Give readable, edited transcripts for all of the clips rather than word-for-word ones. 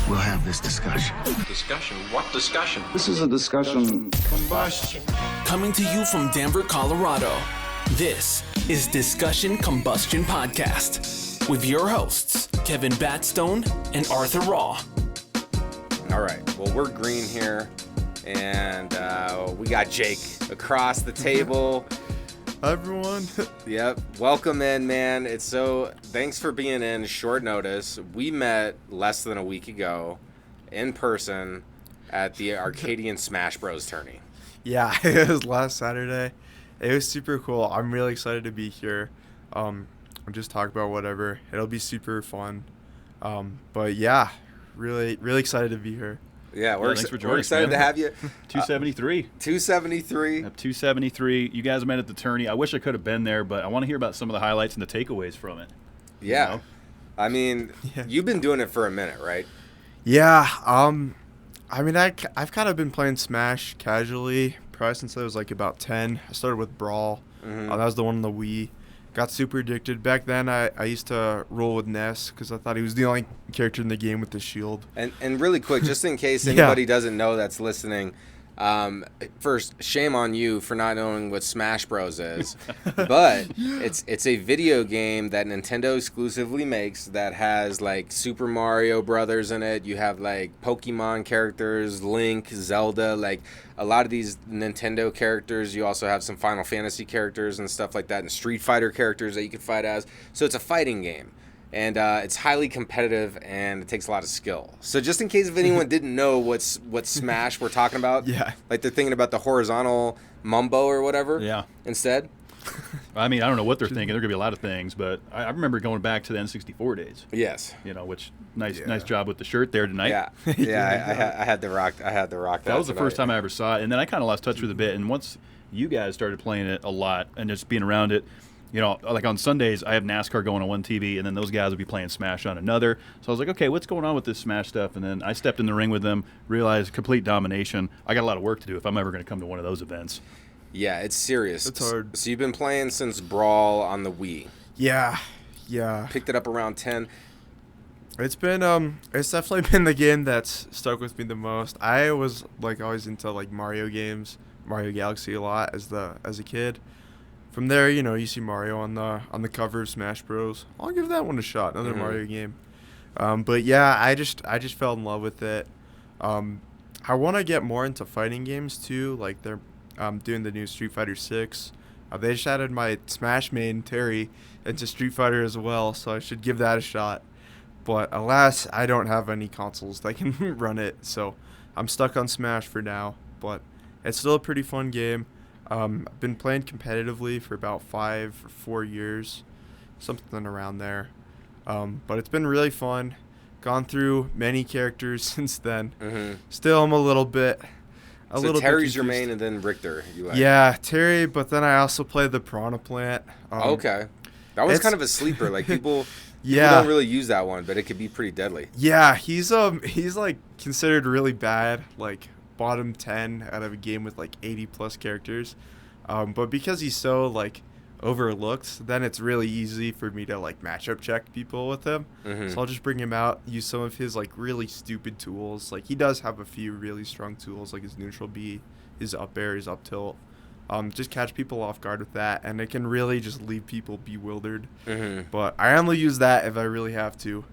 we'll have this discussion. Discussion? What discussion? This is a discussion. Combustion. Coming to you from Denver, Colorado, this is Discussion Combustion Podcast with your hosts, Kevin Batstone and Arthur Raw. All right, well, we're green here, and we got Jake across the table. Hi, everyone. Yep, welcome in, man. Thanks for being in short notice. We met less than a week ago in person at the Arcadian Smash Bros. Tourney. Yeah, it was last Saturday. It was super cool. I'm really excited to be here. I'll just talk about whatever. It'll be super fun. But yeah, really excited to be here. Yeah, we're excited man. to have you. 273. 273. 273. You guys met at the tourney. I wish I could have been there, but I want to hear about some of the highlights and the takeaways from it. Yeah. You know? I mean, You've been doing it for a minute, right? Yeah. I mean, I've kind of been playing Smash casually probably since I was like about 10. I started with Brawl. That was the one on the Wii. Got super addicted. Back then, I used to roll with Ness because I thought he was the only character in the game with the shield. And really quick, just in case anybody doesn't know that's listening, first, shame on you for not knowing what Smash Bros. Is. But it's a video game that Nintendo exclusively makes that has, like, Super Mario Brothers in it. You have, like, Pokemon characters, Link, Zelda, like, a lot of these Nintendo characters. You also have some Final Fantasy characters and stuff like that, and Street Fighter characters that you can fight as. So it's a fighting game. And it's highly competitive, and it takes a lot of skill. So just in case if anyone didn't know what Smash we're talking about, like they're thinking about the horizontal mumbo or whatever instead. I mean, I don't know what they're thinking. There could be a lot of things, but I remember going back to the N64 days. Yes. You know, which nice job with the shirt there tonight. Yeah. I had to rock That was the first time I ever saw it, and then I kind of lost touch with it a bit. And once you guys started playing it a lot and just being around it, you know, like on Sundays, I have NASCAR going on one TV, and then those guys would be playing Smash on another. So I was like, okay, what's going on with this Smash stuff? And then I stepped in the ring with them, realized complete domination. I got a lot of work to do if I'm ever going to come to one of those events. Yeah, it's serious. It's hard. So you've been playing since Brawl on the Wii. Yeah. Picked it up around 10. It's definitely been the game that's stuck with me the most. I was like always into like Mario games, Mario Galaxy a lot as a kid. From there, you know, you see Mario on the cover of Smash Bros. I'll give that one a shot. Another Mario game. But yeah, I just fell in love with it. I want to get more into fighting games too. Like they're doing the new Street Fighter 6. They just added my Smash main Terry into Street Fighter as well, so I should give that a shot. But alas, I don't have any consoles that can run it, so I'm stuck on Smash for now. But it's still a pretty fun game. I've been playing competitively for about 5 or 4 years, something around there. But it's been really fun. Gone through many characters since then. Still, I'm a little bit. So Terry's your main, and then Richter. You like. Yeah, Terry. But then I also play the Piranha Plant. Okay, that was kind of a sleeper. Like people don't really use that one, but it could be pretty deadly. Yeah, he's like considered really bad. Like bottom 10 out of a game with like 80 plus characters, but because he's so like overlooked, then it's really easy for me to like matchup check people with him. So I'll just bring him out, use some of his like really stupid tools. Like he does have a few really strong tools, like his neutral B, his up air, his up tilt. Just catch people off guard with that, and it can really just leave people bewildered. But I only use that if I really have to.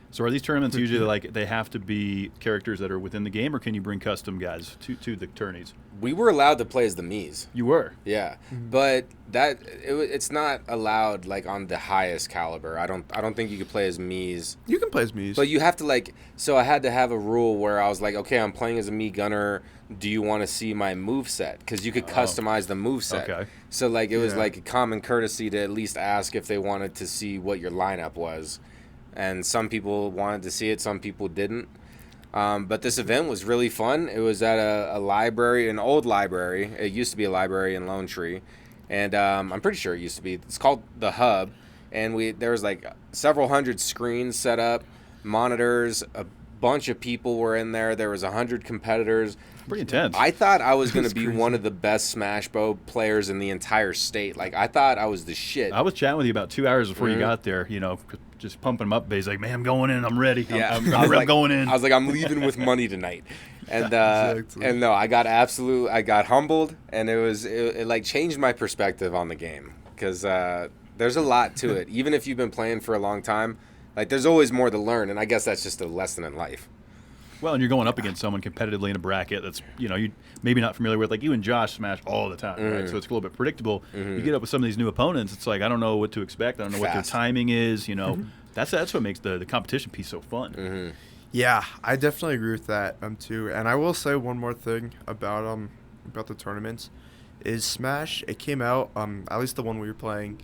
So are these tournaments usually like they have to be characters that are within the game, or can you bring custom guys to the tourneys? We were allowed to play as the Miis. You were? Yeah, but it's not allowed like on the highest caliber. I don't think you could play as Miis. You can play as Miis, but you have to like. So I had to have a rule where I was like, okay, I'm playing as a Mii gunner. Do you want to see my moveset? Because you could customize the moveset. Okay. So like it was like a common courtesy to at least ask if they wanted to see what your lineup was. And some people wanted to see it, some people didn't. But this event was really fun. It was at a library, an old library. It used to be a library in Lone Tree. And I'm pretty sure it used to be. It's called The Hub. And there was like several hundred screens set up, monitors, a bunch of people were in there. There was 100 competitors. Pretty intense. I thought I was going to be crazy. one of the best Smash Bros. Players in the entire state. Like, I thought I was the shit. I was chatting with you about 2 hours before you got there, just pumping him up. But he's like, man, I'm going in. I'm ready. Yeah, I'm going in. I was like, I'm leaving with money tonight. And Exactly. and no, I got humbled, and it like changed my perspective on the game, because there's a lot to it. Even if you've been playing for a long time, like, there's always more to learn, and I guess that's just a lesson in life. Well, and you're going up against someone competitively in a bracket that's, you maybe not familiar with. Like, you and Josh smash all the time, right? So it's a little bit predictable. You get up with some of these new opponents, it's like, I don't know what to expect. I don't know what their Fast. timing is, That's what makes the competition piece so fun. Yeah, I definitely agree with that too. And I will say one more thing about the tournaments is Smash. It came out at least the one we were playing,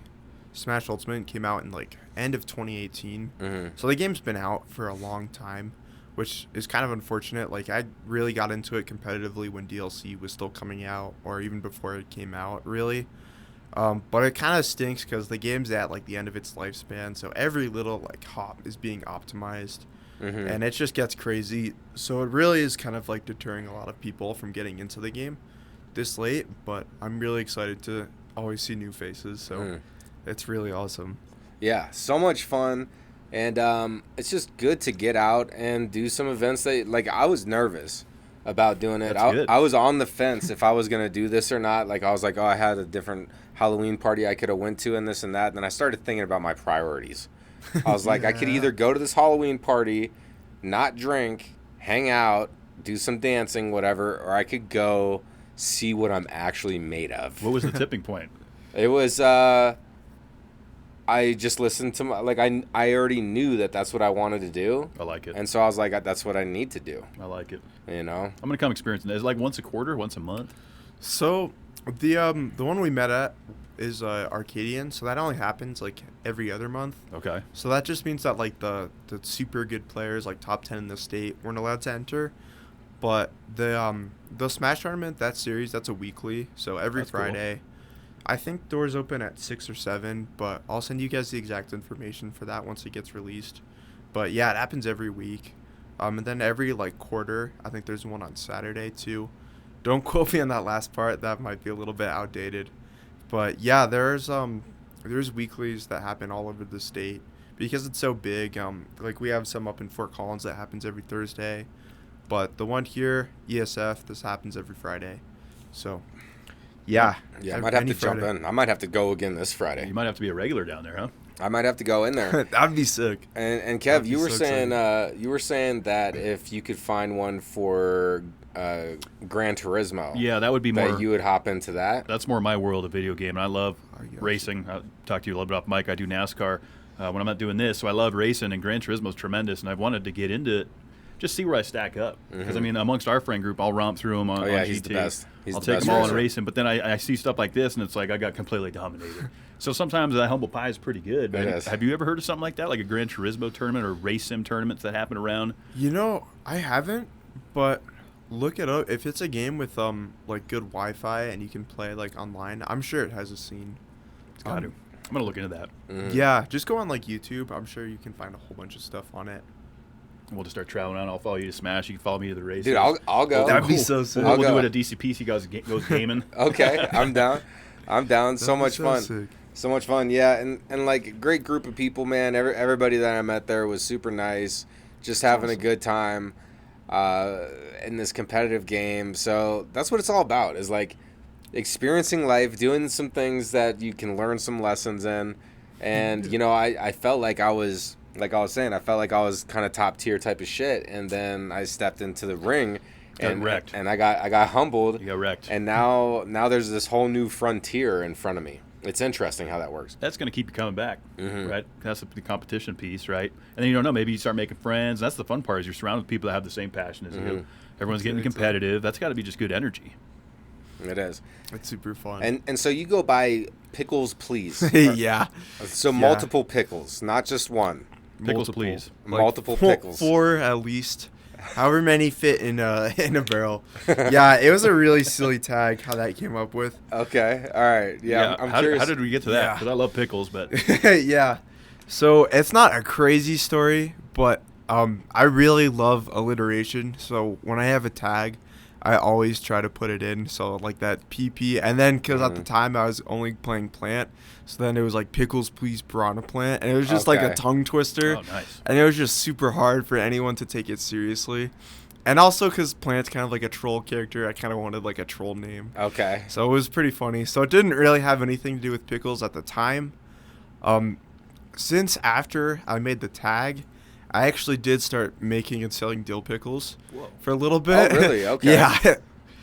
Smash Ultimate, came out in like end of 2018. So the game's been out for a long time, which is kind of unfortunate. Like, I really got into it competitively when DLC was still coming out, or even before it came out, really. But it kind of stinks because the game's at like the end of its lifespan, so every little like hop is being optimized, and it just gets crazy. So it really is kind of like deterring a lot of people from getting into the game this late. But I'm really excited to always see new faces, so it's really awesome. Yeah, so much fun. And it's just good to get out and do some events that, like, I was nervous about doing it. That's good. I was on the fence if I was going to do this or not. Like, I was like, oh, I had a different Halloween party I could have went to and this and that. And then I started thinking about my priorities. I was like, I could either go to this Halloween party, not drink, hang out, do some dancing, whatever, or I could go see what I'm actually made of. What was the tipping point? It was, I just listened to I already knew that that's what I wanted to do. I like it. And so I was like, that's what I need to do. I like it. You know? I'm going to come experiencing it. Is it like once a quarter, once a month? So the one we met at is Arcadian, so that only happens like every other month. Okay. So that just means that like the super good players, like top 10 in the state, weren't allowed to enter. But the Smash tournament, that series, that's a weekly, so every That's cool. Friday. I think doors open at 6 or 7, but I'll send you guys the exact information for that once it gets released. But yeah, it happens every week. And then every like quarter, I think there's one on Saturday too. Don't quote me on that last part, that might be a little bit outdated. But yeah, there's weeklies that happen all over the state because it's so big. Like we have some up in Fort Collins that happens every Thursday, but the one here, ESF, this happens every Friday. So yeah, I might have to jump in. I might have to go again this Friday. You might have to be a regular down there, huh? I might have to go in there. That'd be sick. And Kev, That'd be you were so saying that if you could find one for Gran Turismo, Yeah, that would be more. that you would hop into that. That's more my world of video game, and I love yeah. racing. I talked to you a little bit off mic. I do NASCAR when I'm not doing this, so I love racing, and Gran Turismo is tremendous, and I've wanted to get into it, just see where I stack up. Because, I mean, amongst our friend group, I'll romp through them on, Oh, yeah, on he's GT. the best. He's I'll the take best them all in racer. racing, but then I see stuff like this, and it's like I got completely dominated. So sometimes that humble pie is pretty good. It Man. is. Have you ever heard of something like that, like a Gran Turismo tournament or race sim tournaments that happen around? You know, I haven't, but look it up. If it's a game with like good Wi-Fi and you can play like online, I'm sure it has a scene. It's got to. I'm going to look into that. Yeah, just go on like YouTube. I'm sure you can find a whole bunch of stuff on it. We'll just start traveling around. I'll follow you to Smash. You can follow me to the races. Dude, I'll go. That'd be so sick. We'll I'll do go. it at DCPC. Goes gaming. Okay, I'm down. I'm down. So That'd be much fun. sick. So much fun. Yeah, and like a great group of people, man. Everybody that I met there was super nice. Just having a good time in this competitive game. So that's what it's all about, is like experiencing life, doing some things that you can learn some lessons in. And, you know, I felt like I was, like I was saying, I felt like I was kind of top tier type of shit. And then I stepped into the ring and wrecked. And I got humbled. You got wrecked. And now there's this whole new frontier in front of me. It's interesting how that works. That's going to keep you coming back, right? That's the competition piece, right? And then you don't know, maybe you start making friends. That's the fun part, is you're surrounded with people that have the same passion as you. Everyone's getting competitive. That's got to be just good energy. It is. It's super fun. And so you go by Pickles Please. yeah. So multiple pickles, not just one. Pickles, Multiple. please. Multiple pickles. Four at least. However many fit in a barrel. Yeah, it was a really silly tag how that came up with. Okay. All right. Yeah. I'm how curious. did we get to that? Yeah. Because I love pickles, but Yeah. So it's not a crazy story, but I really love alliteration. So when I have a tag, I always try to put it in. So like that PP. And then because at the time I was only playing plant. So then it was like Pickles Please Piranha Plant. And it was just like a tongue twister. Oh, nice. And it was just super hard for anyone to take it seriously. And also because Plant's kind of like a troll character, I kind of wanted like a troll name. Okay. So it was pretty funny. So it didn't really have anything to do with Pickles at the time. Since after I made the tag, I actually did start making and selling dill pickles for a little bit. Oh, really? Okay. Yeah.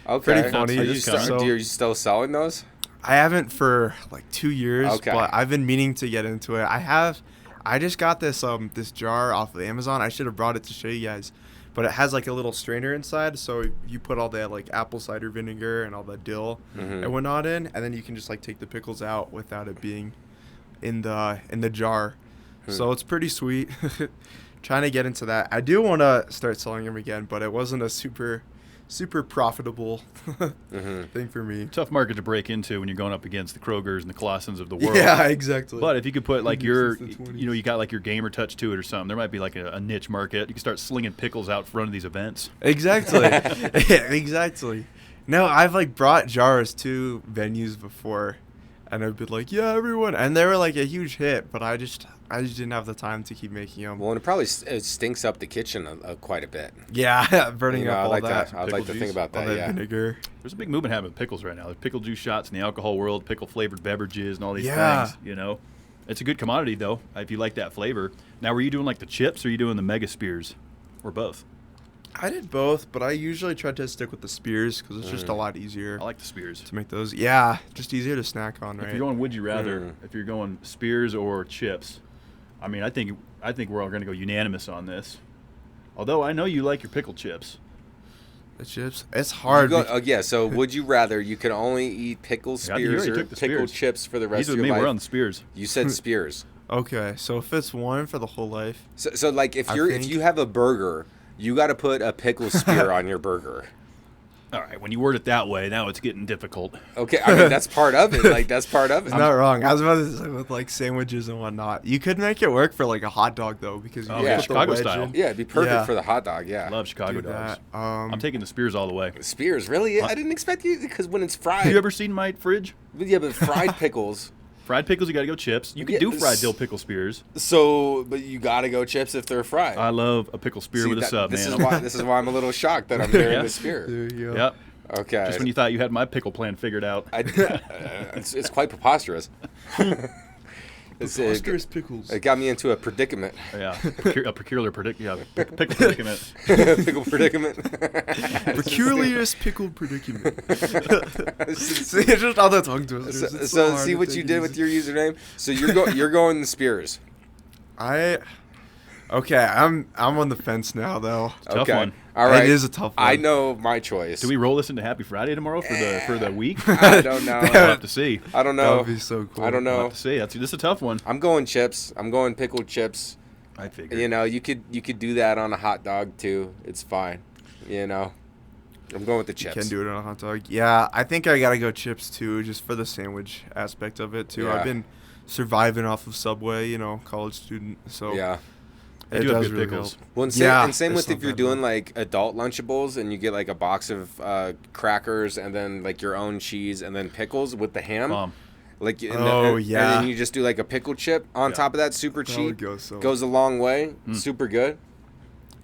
Okay. Pretty funny. Are you still selling those? I haven't for like 2 years, Okay. but I've been meaning to get into it. I just got this this jar off of Amazon. I should have brought it to show you guys. But it has like a little strainer inside, so you put all that like apple cider vinegar and all the dill and whatnot in, and then you can just like take the pickles out without it being in the jar. So it's pretty sweet. Trying to get into that. I do want to start selling them again, but it wasn't a super profitable thing for me. Tough market to break into when you're going up against the Krogers and the Claussens of the world. Yeah, exactly. But if you could put like your, Since the 20s. you got like your gamer touch to it or something, there might be like a niche market. You can start slinging pickles out front of these events. Exactly. Yeah, exactly. No, I've like brought jars to venues before, and I've been like, yeah, everyone, and they were like a huge hit, but I just didn't have the time to keep making them. Well, and it probably stinks up the kitchen quite a bit. Yeah, burning up all I'd that. like to think about all that. that Yeah. vinegar. There's a big movement happening with pickles right now. There's pickle juice shots in the alcohol world, pickle flavored beverages, and all these things. You know, it's a good commodity though if you like that flavor. Now, were you doing like the chips, or are you doing the mega spears, or both? I did both, but I usually try to stick with the spears because it's just a lot easier I like the spears. to make those. Yeah, just easier to snack on, right? If you're going would you rather, if you're going spears or chips, I mean, I think we're all going to go unanimous on this. Although I know you like your pickle chips. The chips, it's hard. So would you rather you could only eat pickle Yeah, you spears already or took the pickled spears. chips for the rest These of with your me, life? we're on the spears. You said spears. Okay, so if it's one for the whole life, So like if I if think- you have a burger, you got to put a pickle spear on your burger. All right, when you word it that way, now it's getting difficult. Okay, I mean that's part of it. Like that's part of it. it's not wrong. I was about to say with like sandwiches and whatnot, you could make it work for like a hot dog though, because you Oh, can yeah, put the Chicago wedge style. in. Yeah, it'd be perfect Yeah. for the hot dog. Yeah. Love Chicago Do dogs. that. I'm taking the spears all the way. Spears, really? I didn't expect you because when it's fried. Have you ever seen my fridge? Yeah, but fried pickles. Fried pickles, you got to go chips. You can Yeah, do fried dill pickle spears. So, but you got to go chips if they're fried. I love a pickle spear See, with a sub, this man. This is why I'm a little shocked that I'm hearing Yeah. the spear. There you go. Yep. Okay. Just when you thought you had my pickle plan figured out. It's quite preposterous. Preposterous pickles. It got me into a predicament. Yeah, a peculiar pickle predicament. Pickle predicament. Peculiarest pickled predicament. See, it's just all the tongue twisters. It's So hard see to what take you did easy. with your username. So you're going the spears. Okay, I'm on the fence now though. Tough Okay. one. All right. It is a tough one. I know my choice. Do we roll this into Happy Friday tomorrow for the week? I don't know. We'll have to see. I don't That know. would be so cool. I don't We'll know. have to see. This is a tough one. I'm going chips. I'm going pickled chips. I figured. You know, you could do that on a hot dog too. It's fine. You know, I'm going with the chips. Can do it on a hot dog. Yeah, I think I gotta go chips too, just for the sandwich aspect of it too. Yeah. I've been surviving off of Subway, college student. So Yeah. They it do have does good really pickles. help. Well, and Yeah, same it's with if not you're bad, doing though. like adult Lunchables and you get like a box of crackers and then like your own cheese and then pickles with the ham. Bomb. Like and Oh, and yeah. then you just do like a pickle chip on Yeah. top of that, super That would cheap. go so Goes a long way. Super good.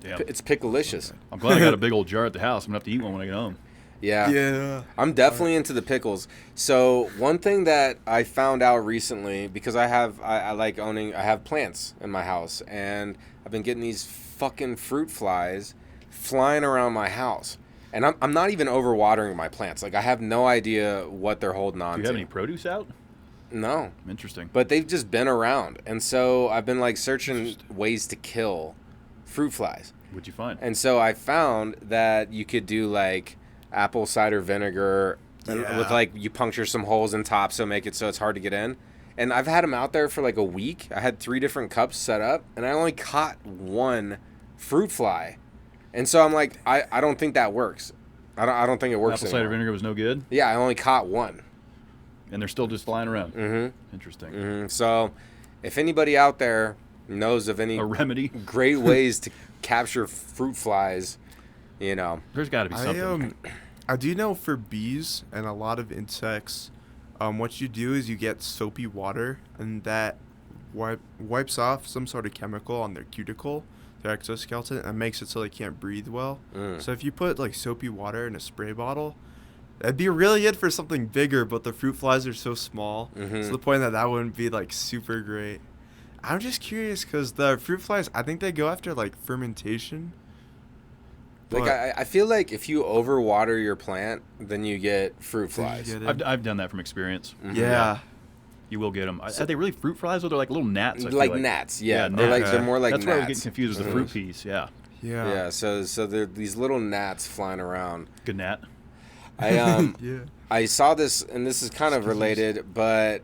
Damn. It's picklelicious. I'm glad I got a big old jar at the house. I'm gonna have to eat one when I get home. Yeah. Yeah. I'm definitely into the pickles. So one thing that I found out recently, because I like owning, I have plants in my house, and I've been getting these fucking fruit flies flying around my house. And I'm not even overwatering my plants. Like I have no idea what they're holding on Do you to. have any produce out? No. Interesting. But they've just been around. And so I've been like searching ways to kill fruit flies. What'd you find? And so I found that you could do like apple cider vinegar Yeah. with like you puncture some holes in top so make it so it's hard to get in. And I've had them out there for like a week. I had 3 different cups set up and I only caught 1 fruit fly. And so I'm like, I don't think that works. I don't think it works Apple cider anymore. vinegar was no good, Yeah, I only caught 1. and they're still just flying around. Mm-hmm. Interesting. So if anybody out there knows of any A remedy. great ways to capture fruit flies, you know. There's got to be something. I do know for bees and a lot of insects, what you do is you get soapy water, and that wipes off some sort of chemical on their cuticle, their exoskeleton, and makes it so they can't breathe well. So if you put like soapy water in a spray bottle, that'd be really good for something bigger, but the fruit flies are so small to the point that wouldn't be like super great. I'm just curious because the fruit flies, I think they go after like fermentation. Like I feel like if you overwater your plant, then you get fruit flies. I've done that from experience. Yeah. You will get them. Are they really fruit flies, or they're like little gnats? Like gnats, yeah. They're more like That's gnats. where I get confused with the fruit piece, yeah. Yeah, so they're these little gnats flying around. Good gnat. I saw this, and this is kind of related, but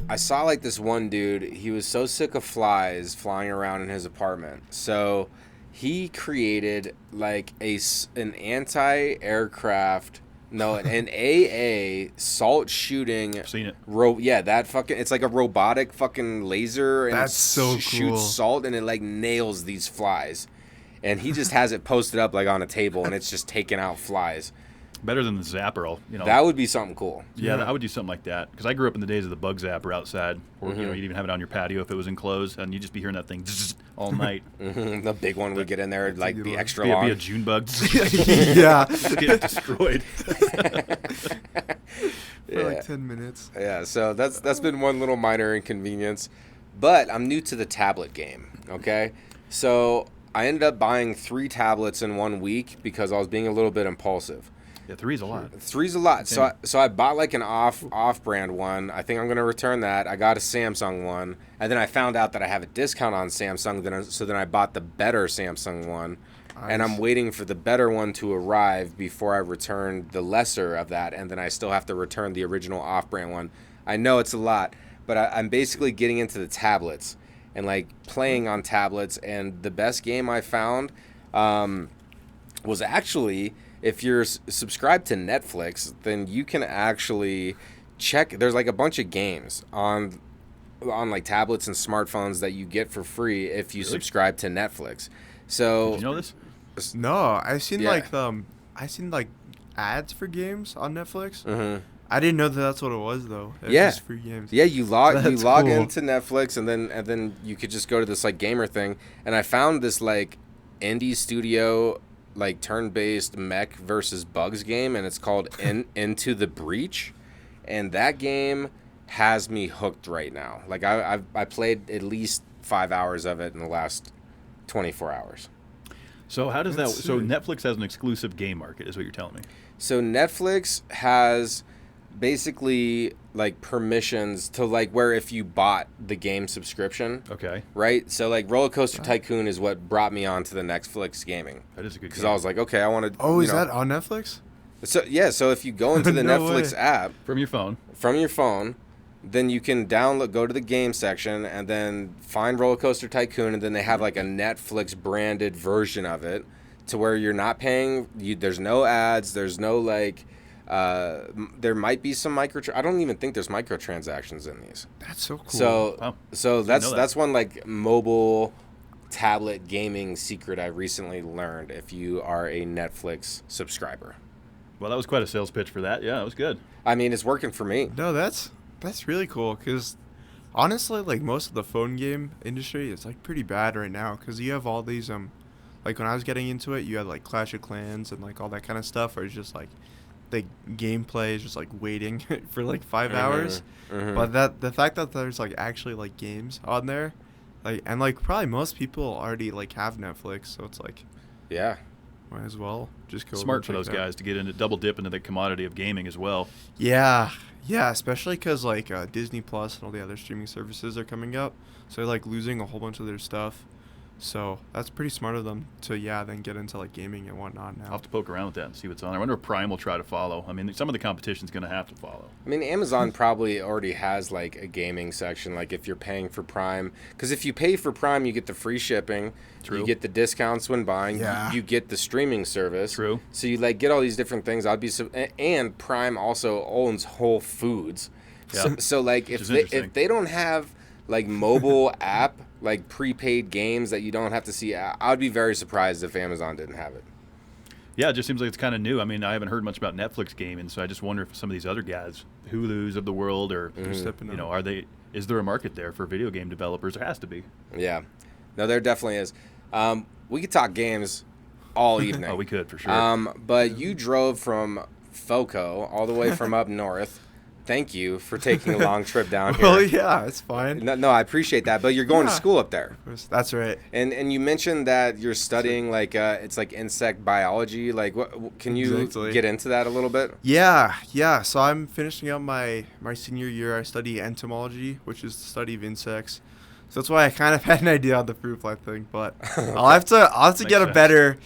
I saw like this one dude, he was so sick of flies flying around in his apartment. So he created like an anti-aircraft, no, an AA salt shooting. I've seen it. That fucking, it's like a robotic fucking laser, and that's so cool. Shoots salt, and it like nails these flies. And he just has it posted up like on a table, and it's just taking out flies. Better than the zapper, you know. That would be something cool. Yeah, I would do something like that. Because I grew up in the days of the bug zapper outside, or you know, you'd even have it on your patio if it was enclosed, and you'd just be hearing that thing all night. The big one would get in there, like be extra long. Be a June bug. Yeah. Get destroyed. For like 10 minutes. Yeah, so that's been one little minor inconvenience. But I'm new to the tablet game, okay? So I ended up buying 3 tablets in 1 week because I was being a little bit impulsive. Yeah, 3's a lot. 3's a lot. So I bought like an off-brand one. I think I'm going to return that. I got a Samsung one. And then I found out that I have a discount on Samsung. So then I bought the better Samsung one. Nice. And I'm waiting for the better one to arrive before I return the lesser of that. And then I still have to return the original off-brand one. I know it's a lot, but I'm basically getting into the tablets and like playing on tablets. And the best game I found was actually, if you're subscribed to Netflix, then you can actually check. There's like a bunch of games on like tablets and smartphones that you get for free if you subscribe to Netflix. So did you know this? No, I've seen like ads for games on Netflix. I didn't know that that's what it was though. It was just free games. Yeah, you log cool. into Netflix, and then you could just go to this like gamer thing. And I found this like indie studio like turn-based mech versus bugs game, and it's called Into the Breach, and that game has me hooked right now. Like I played at least 5 hours of it in the last 24 hours. So how does so Netflix has an exclusive game market, is what you're telling me? So Netflix has basically like permissions to like where if you bought the game subscription, okay, right? So like Roller Coaster Tycoon is what brought me onto the Netflix gaming. That is a good game. Because I was like, okay, I want to. Oh, is that on Netflix? So yeah, so if you go into the Netflix app from your phone, then you can go to the game section and then find Roller Coaster Tycoon, and then they have like a Netflix branded version of it to where you're not paying. There's no ads. There's no like. There might be some I don't even think there's microtransactions in these. That's so cool. So that's one like mobile tablet gaming secret I recently learned if you are a Netflix subscriber. Well, that was quite a sales pitch for that. Yeah, it was good. I mean, it's working for me. No, that's really cool because honestly, like most of the phone game industry is like pretty bad right now because you have all these like when I was getting into it, you had like Clash of Clans and like all that kind of stuff where it's just like the gameplay is just like waiting for like 5 hours. But the fact that there's like actually like games on there, like and like probably most people already like have Netflix, so it's like might as well just go. Smart for those guys to get into double dip into the commodity of gaming as well. Yeah, especially because like Disney Plus and all the other streaming services are coming up, so they're like losing a whole bunch of their stuff. So that's pretty smart of them to then get into like gaming and whatnot now. I'll have to poke around with that and see what's on there. I wonder if Prime will try to follow. I mean, some of the competition's going to have to follow. I mean, Amazon probably already has like a gaming section, like if you're paying for Prime. Because if you pay for Prime, you get the free shipping. True. You get the discounts when buying. Yeah. You get the streaming service. True. So you like get all these different things. And Prime also owns Whole Foods. Yeah. So like if they don't have like mobile app like prepaid games that you don't have to see. I would be very surprised if Amazon didn't have it. Yeah, it just seems like it's kind of new. I mean, I haven't heard much about Netflix gaming, so I just wonder if some of these other guys, Hulu's of the world, or you know, is there a market there for video game developers? There has to be. Yeah, no, there definitely is. We could talk games all evening. Oh, we could for sure. But you drove from FOCO all the way from up north. Thank you for taking a long trip down here. Well, yeah, it's fine. No, I appreciate that. But you're going to school up there. That's right. And you mentioned that you're studying like it's like insect biology. Like, what can you get into that a little bit? Yeah. So I'm finishing up my senior year. I study entomology, which is the study of insects. So that's why I kind of had an idea on the fruit fly thing, but okay. I'll have to get a better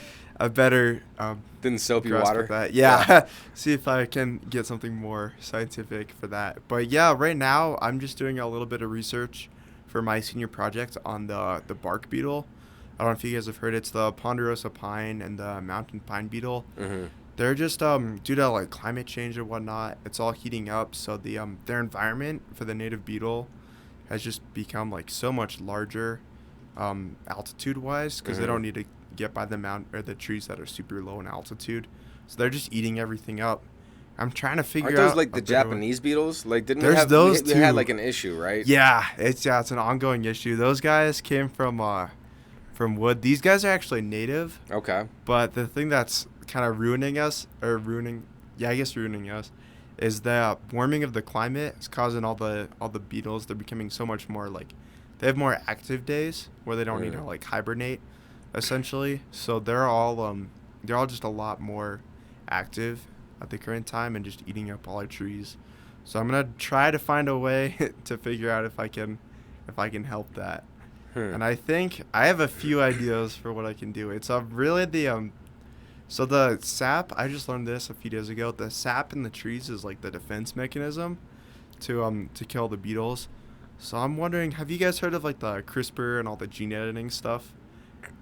than soapy grasp water. with that. Yeah. See if I can get something more scientific for that. But yeah, right now I'm just doing a little bit of research for my senior project on the bark beetle. I don't know if you guys have heard. It's the ponderosa pine and the mountain pine beetle. Mm-hmm. They're just due to like climate change and whatnot. It's all heating up, so the their environment for the native beetle has just become like so much larger altitude wise because they don't need to get by the mountain or the trees that are super low in altitude, so they're just eating everything up. I'm trying to figure out. Aren't those like the Japanese beetles? Like didn't we had like an issue, right? Yeah, it's an ongoing issue. Those guys came from wood. These guys are actually native. Okay. But the thing that's kind of ruining us, is the warming of the climate is causing all the beetles. They're becoming so much more like, they have more active days where they don't need to like hibernate, essentially. So they're all just a lot more active at the current time and just eating up all our trees. So I'm gonna try to find a way to figure out if I can help that. And I think I have a few ideas for what I can do. It's really so the sap, I just learned this a few days ago. The sap in the trees is like the defense mechanism to kill the beetles. So I'm wondering, have you guys heard of like the CRISPR and all the gene editing stuff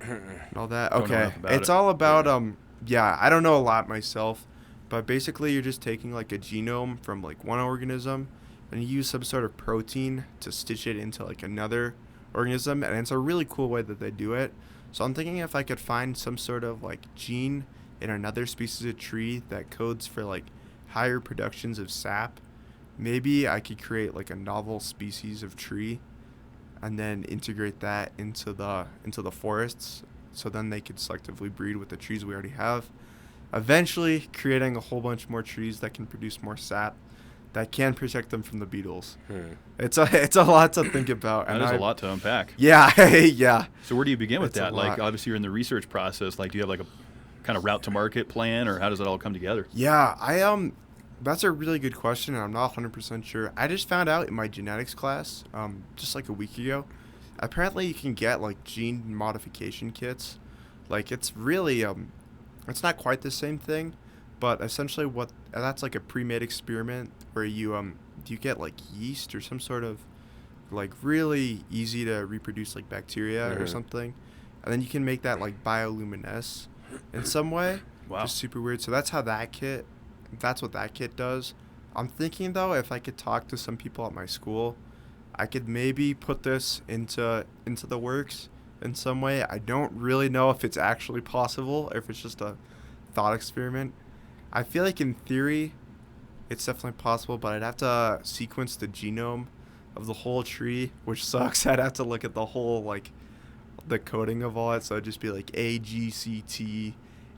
and all that? Okay, it's all about I don't know a lot myself, but basically you're just taking like a genome from like one organism and you use some sort of protein to stitch it into like another organism, and it's a really cool way that they do it. So I'm thinking if I could find some sort of like gene in another species of tree that codes for like higher productions of sap, maybe I could create like a novel species of tree and then integrate that into the forests, so then they could selectively breed with the trees we already have, eventually creating a whole bunch more trees that can produce more sap that can protect them from the beetles. It's a lot to think about. That is a lot to unpack. Yeah, yeah. So where do you begin with that? Like, obviously you're in the research process. Like, do you have like a kind of route to market plan, or how does it all come together? Yeah, that's a really good question, and I'm not 100% sure. I just found out in my genetics class, just like a week ago, apparently you can get like gene modification kits. Like, it's really, it's not quite the same thing, but essentially that's like a pre-made experiment where you get like yeast or some sort of like really easy to reproduce like bacteria or something, and then you can make that like bioluminesce in some way. Wow. Just super weird. So that's what that kit does. I'm thinking though, if I could talk to some people at my school, I could maybe put this into the works in some way. I don't really know if it's actually possible or if it's just a thought experiment. I feel like in theory it's definitely possible, but I'd have to sequence the genome of the whole tree, which sucks. I'd have to look at the whole, like, the coding of all it, so it'd just be like A, G, C, T,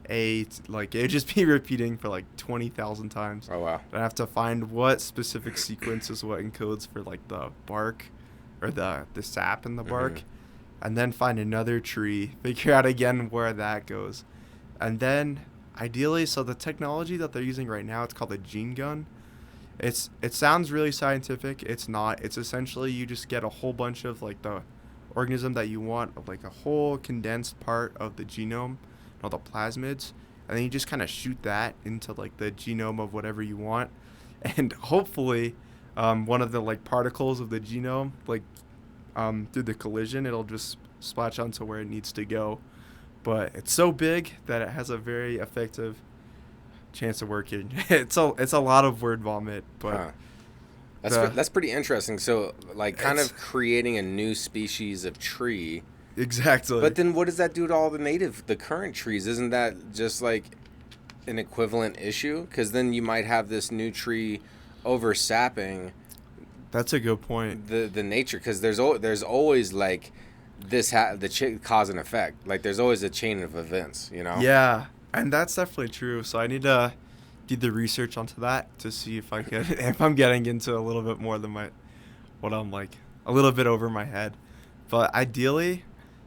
A, like, it'd just be repeating for like 20,000 times. Oh, wow. I'd have to find what specific sequence is what encodes for, like, the bark or the sap in the bark, and then find another tree, figure out again where that goes, and then ideally, so the technology that they're using right now, it's called a gene gun. It sounds really scientific. It's not. It's essentially you just get a whole bunch of like the organism that you want, of like a whole condensed part of the genome, all the plasmids, and then you just kind of shoot that into like the genome of whatever you want, and hopefully one of the like particles of the genome, like through the collision, it'll just splash onto where it needs to go. But it's so big that it has a very effective chance of working. It's a lot of word vomit, but That's pretty interesting. So, like, kind of creating a new species of tree. Exactly. But then what does that do to all the current trees? Isn't that just, like, an equivalent issue? Because then you might have this new tree oversapping. That's a good point. The nature, because there's always, like, cause and effect. Like, there's always a chain of events, you know? Yeah, and that's definitely true. So I need to do the research onto that to see if if I'm getting into a little bit more than what I'm like, a little bit over my head. But ideally,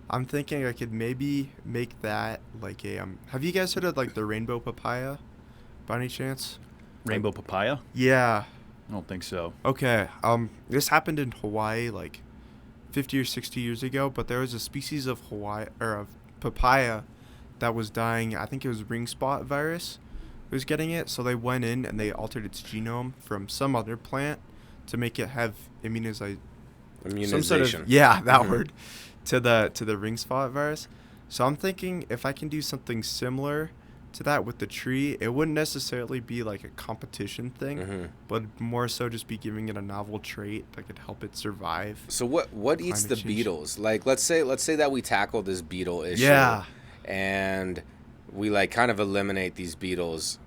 I'm thinking I could maybe make that like a have you guys heard of like the rainbow papaya by any chance? Rainbow papaya? Yeah. I don't think so. Okay. This happened in Hawaii like 50 or 60 years ago, but there was a species of of papaya that was dying. I think it was ring spot virus was getting it, so they went in and they altered its genome from some other plant to make it have immunization. Some sort of, that word to the ring spot virus. So I'm thinking if I can do something similar to that with the tree, it wouldn't necessarily be like a competition thing, but more so just be giving it a novel trait that could help it survive. So what eats the beetles? Like let's say that we tackle this beetle issue. Yeah. And we like kind of eliminate these beetles.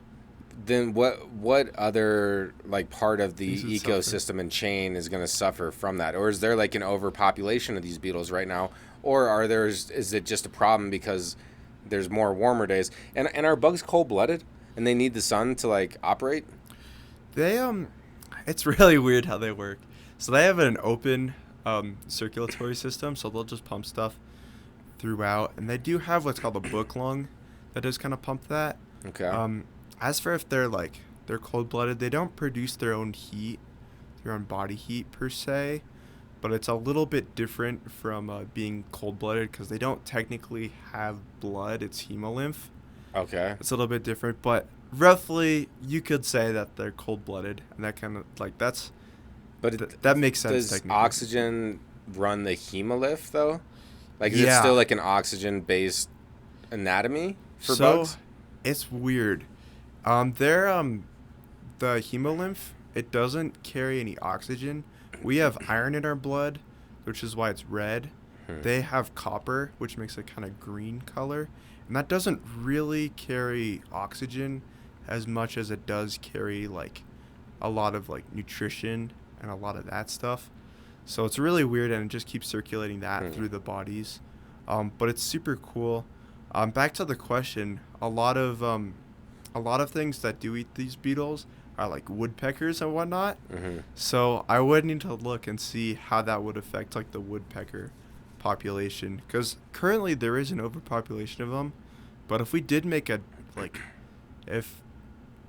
Then what other like part of the ecosystem and chain is going to suffer from that? Or is there like an overpopulation of these beetles right now? Or is it just a problem because there's more warmer days? And are bugs cold-blooded and they need the sun to like operate? They it's really weird how they work. So they have an open circulatory system, so they'll just pump stuff throughout, and they do have what's called a book lung that does kind of pump that. Okay. As for if they're cold-blooded, they don't produce their own heat, their own body heat per se, but it's a little bit different from being cold-blooded because they don't technically have blood. It's hemolymph. Okay. It's a little bit different, but roughly you could say that they're cold-blooded, and that kind of like that's. But that makes sense. Does oxygen run the hemolymph though? Like, is it still like an oxygen-based anatomy for bugs? It's weird. The hemolymph, it doesn't carry any oxygen. We have iron in our blood, which is why it's red. They have copper, which makes it kind of green color, and that doesn't really carry oxygen as much as it does carry like a lot of like nutrition and a lot of that stuff. So it's really weird, and it just keeps circulating that through the bodies. But it's super cool. Back to the question, a lot of things that do eat these beetles are like woodpeckers and whatnot. So I would need to look and see how that would affect like the woodpecker population, because currently there is an overpopulation of them. But if we did make if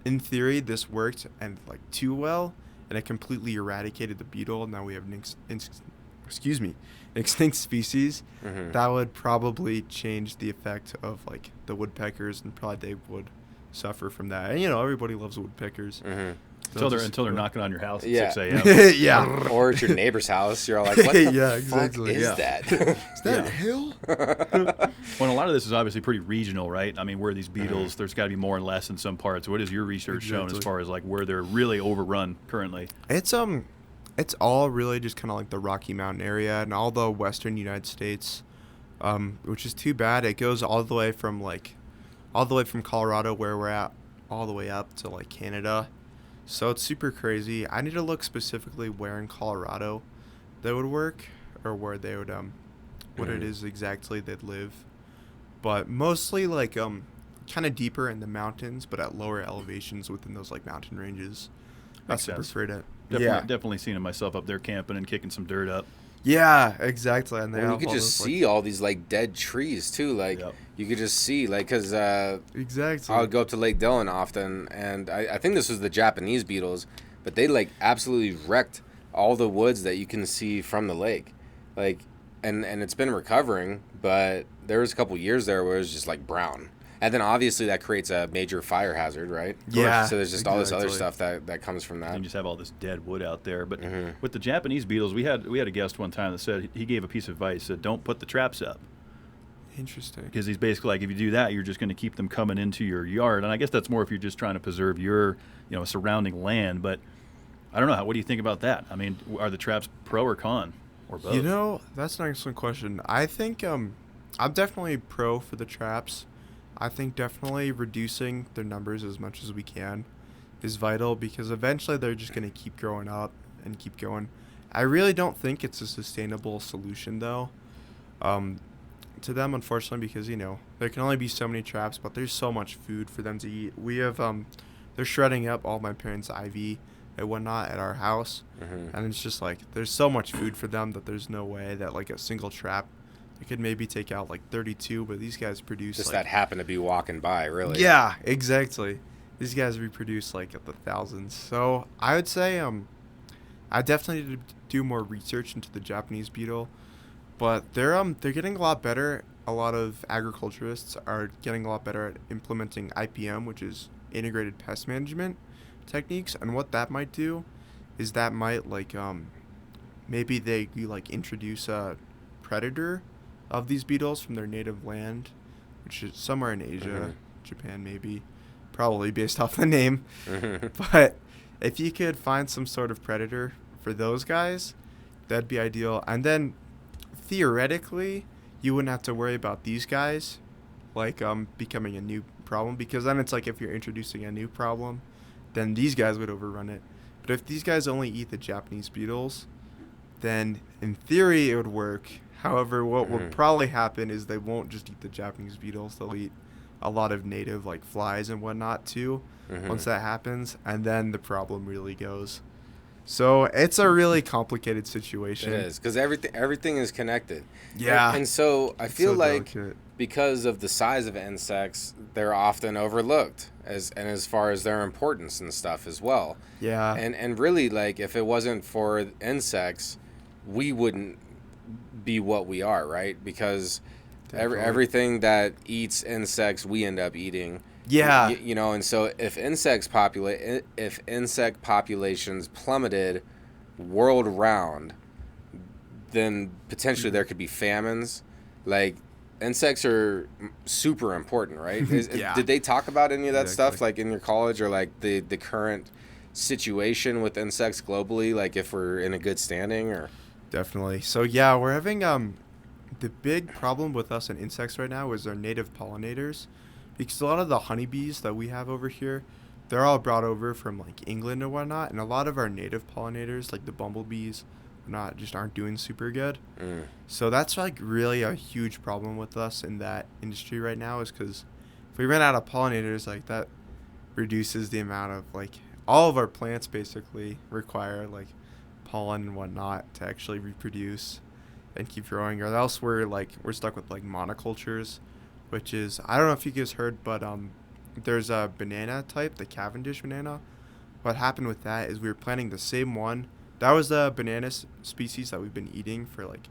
in theory this worked and like too well, and it completely eradicated the beetle, now we have an extinct species, that would probably change the effect of like the woodpeckers, and probably they would suffer from that. And everybody loves woodpeckers. Until they're knocking on your house at 6 a.m. Yeah. Or at your neighbor's house, you're all like, what the fuck is that? Is that a hill? Well, a lot of this is obviously pretty regional, right? I mean, where these beetles, there's got to be more and less in some parts. What has your research shown as far as like where they're really overrun currently? It's all really just kind of like the Rocky Mountain area and all the western United States, which is too bad. It goes all the way from Colorado, where we're at, all the way up to like Canada. So it's super crazy. I need to look specifically where in Colorado they would work, or where they would what it is exactly they'd live. But mostly like kind of deeper in the mountains, but at lower elevations within those like mountain ranges. That's Makes sense. preferred it. Definitely seen myself up there camping and kicking some dirt up. Yeah, exactly. And you could just see all these like dead trees too. Like you could just see because exactly. I would go up to Lake Dillon often, and I think this was the Japanese beetles, but they like absolutely wrecked all the woods that you can see from the lake, like and it's been recovering, but there was a couple years there where it was just like brown. And then obviously that creates a major fire hazard, right? Yeah. So there's just all this other stuff that comes from that. You just have all this dead wood out there. But with the Japanese beetles, we had a guest one time that said he gave a piece of advice that don't put the traps up. Interesting. Because he's basically like, if you do that, you're just going to keep them coming into your yard. And I guess that's more if you're just trying to preserve your surrounding land. But I don't know. What do you think about that? I mean, are the traps pro or con, or both? You know, that's an excellent question. I think I'm definitely pro for the traps. I think definitely reducing their numbers as much as we can is vital, because eventually they're just going to keep growing up and keep going. I really don't think it's a sustainable solution, though, to them, unfortunately, because, you know, there can only be so many traps, but there's so much food for them to eat. We have, they're shredding up all my parents' ivy and whatnot at our house, and it's just like there's so much food for them that there's no way that like a single trap, they could maybe take out like 32, but these guys produce Just like, that happen to be walking by, really. yeah, exactly. These guys reproduce like at the thousands. So I would say I definitely need to do more research into the Japanese beetle, but they're getting a lot better. A lot of agriculturists are getting a lot better at implementing IPM, which is integrated pest management techniques. And what that might do is that might like maybe they like introduce a predator of these beetles from their native land, which is somewhere in Asia, Japan maybe, probably based off the name. But if you could find some sort of predator for those guys, that'd be ideal. And then theoretically, you wouldn't have to worry about these guys like becoming a new problem, because then it's like if you're introducing a new problem, then these guys would overrun it. But if these guys only eat the Japanese beetles, then in theory it would work. However, what will probably happen is they won't just eat the Japanese beetles. They'll eat a lot of native like flies and whatnot too. Once that happens, and then the problem really goes. So it's a really complicated situation. It is, because everything is connected. Yeah. And so I feel so like delicate. because of the size of insects, they're often overlooked as far as their importance and stuff as well. Yeah. And really, like, if it wasn't for insects, we wouldn't be what we are, right? Because everything that eats insects, we end up eating. Yeah. You know, and so if insect populations plummeted world round, then potentially there could be famines. Like, insects are super important, right? Yeah. Did they talk about any of that Exactly. stuff, like in your college, or like the current situation with insects globally, like if we're in a good standing? Or Definitely. So yeah, we're having the big problem with us and insects right now is our native pollinators, because a lot of the honeybees that we have over here, they're all brought over from like England and whatnot, and a lot of our native pollinators, like the bumblebees, just aren't doing super good. So that's like really a huge problem with us in that industry right now, is because if we run out of pollinators, like that reduces the amount of like all of our plants basically require like pollen and whatnot to actually reproduce and keep growing, or else we're stuck with like monocultures, which is, I don't know if you guys heard, but there's a banana type, the Cavendish banana. What happened with that is we were planting the same one. That was the banana species that we've been eating for like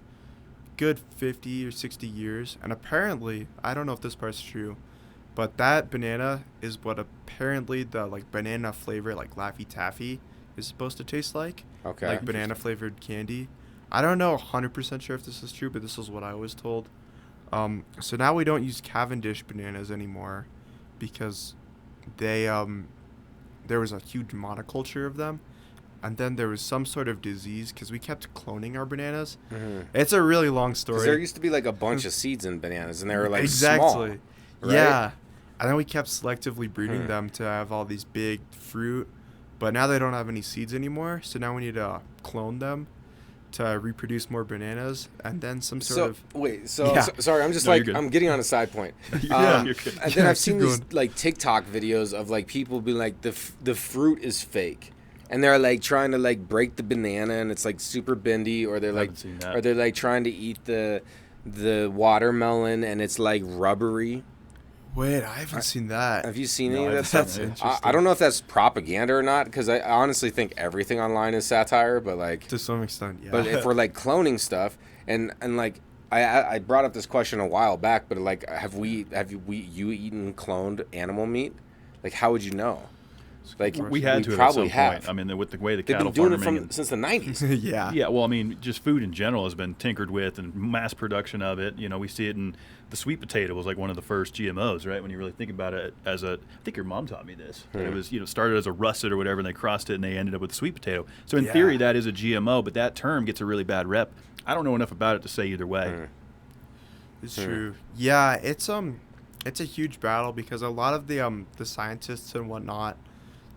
good 50 or 60 years, and apparently, I don't know if this part's true, but that banana is what apparently the like banana flavor, like Laffy Taffy, is supposed to taste like. Okay. Like banana flavored candy. I don't know 100% sure if this is true, but this is what I was told. So now we don't use Cavendish bananas anymore, because they there was a huge monoculture of them, and then there was some sort of disease because we kept cloning our bananas. It's a really long story. 'cause there used to be like a bunch of seeds in bananas, and they were like exactly. small. Right? Yeah. And then we kept selectively breeding them to have all these big fruit, but now they don't have any seeds anymore, so now we need to clone them to reproduce more bananas, and then some sort of... Wait, Yeah. sorry, I'm just No, you're good. I'm getting on a side point. Yeah. You're good. And then Yeah, I've seen keep these going. like TikTok videos of like people being like the fruit is fake, and they're like trying to like break the banana, and it's like super bendy, or they're like haven't seen that. or they're like trying to eat the watermelon, and it's like rubbery. Wait, I haven't seen that. Have you seen No, any I of that haven't stuff? seen it. Interesting. I don't know if that's propaganda or not, because I honestly think everything online is satire, but like. To some extent, yeah. But if we're like cloning stuff, and like I brought up this question a while back, but like have you eaten cloned animal meat? Like, how would you know? Like We had to at probably some point. I mean, with the way the They've cattle been doing it farming since the 90s. Yeah. Yeah, well, I mean, just food in general has been tinkered with and mass production of it. You know, we see it in the sweet potato was like one of the first GMOs, right? When you really think about it I think your mom taught me this. That It was, started as a russet or whatever, and they crossed it and they ended up with sweet potato. So in theory, that is a GMO, but that term gets a really bad rep. I don't know enough about it to say either way. It's true. Yeah, it's a huge battle because a lot of the scientists and whatnot,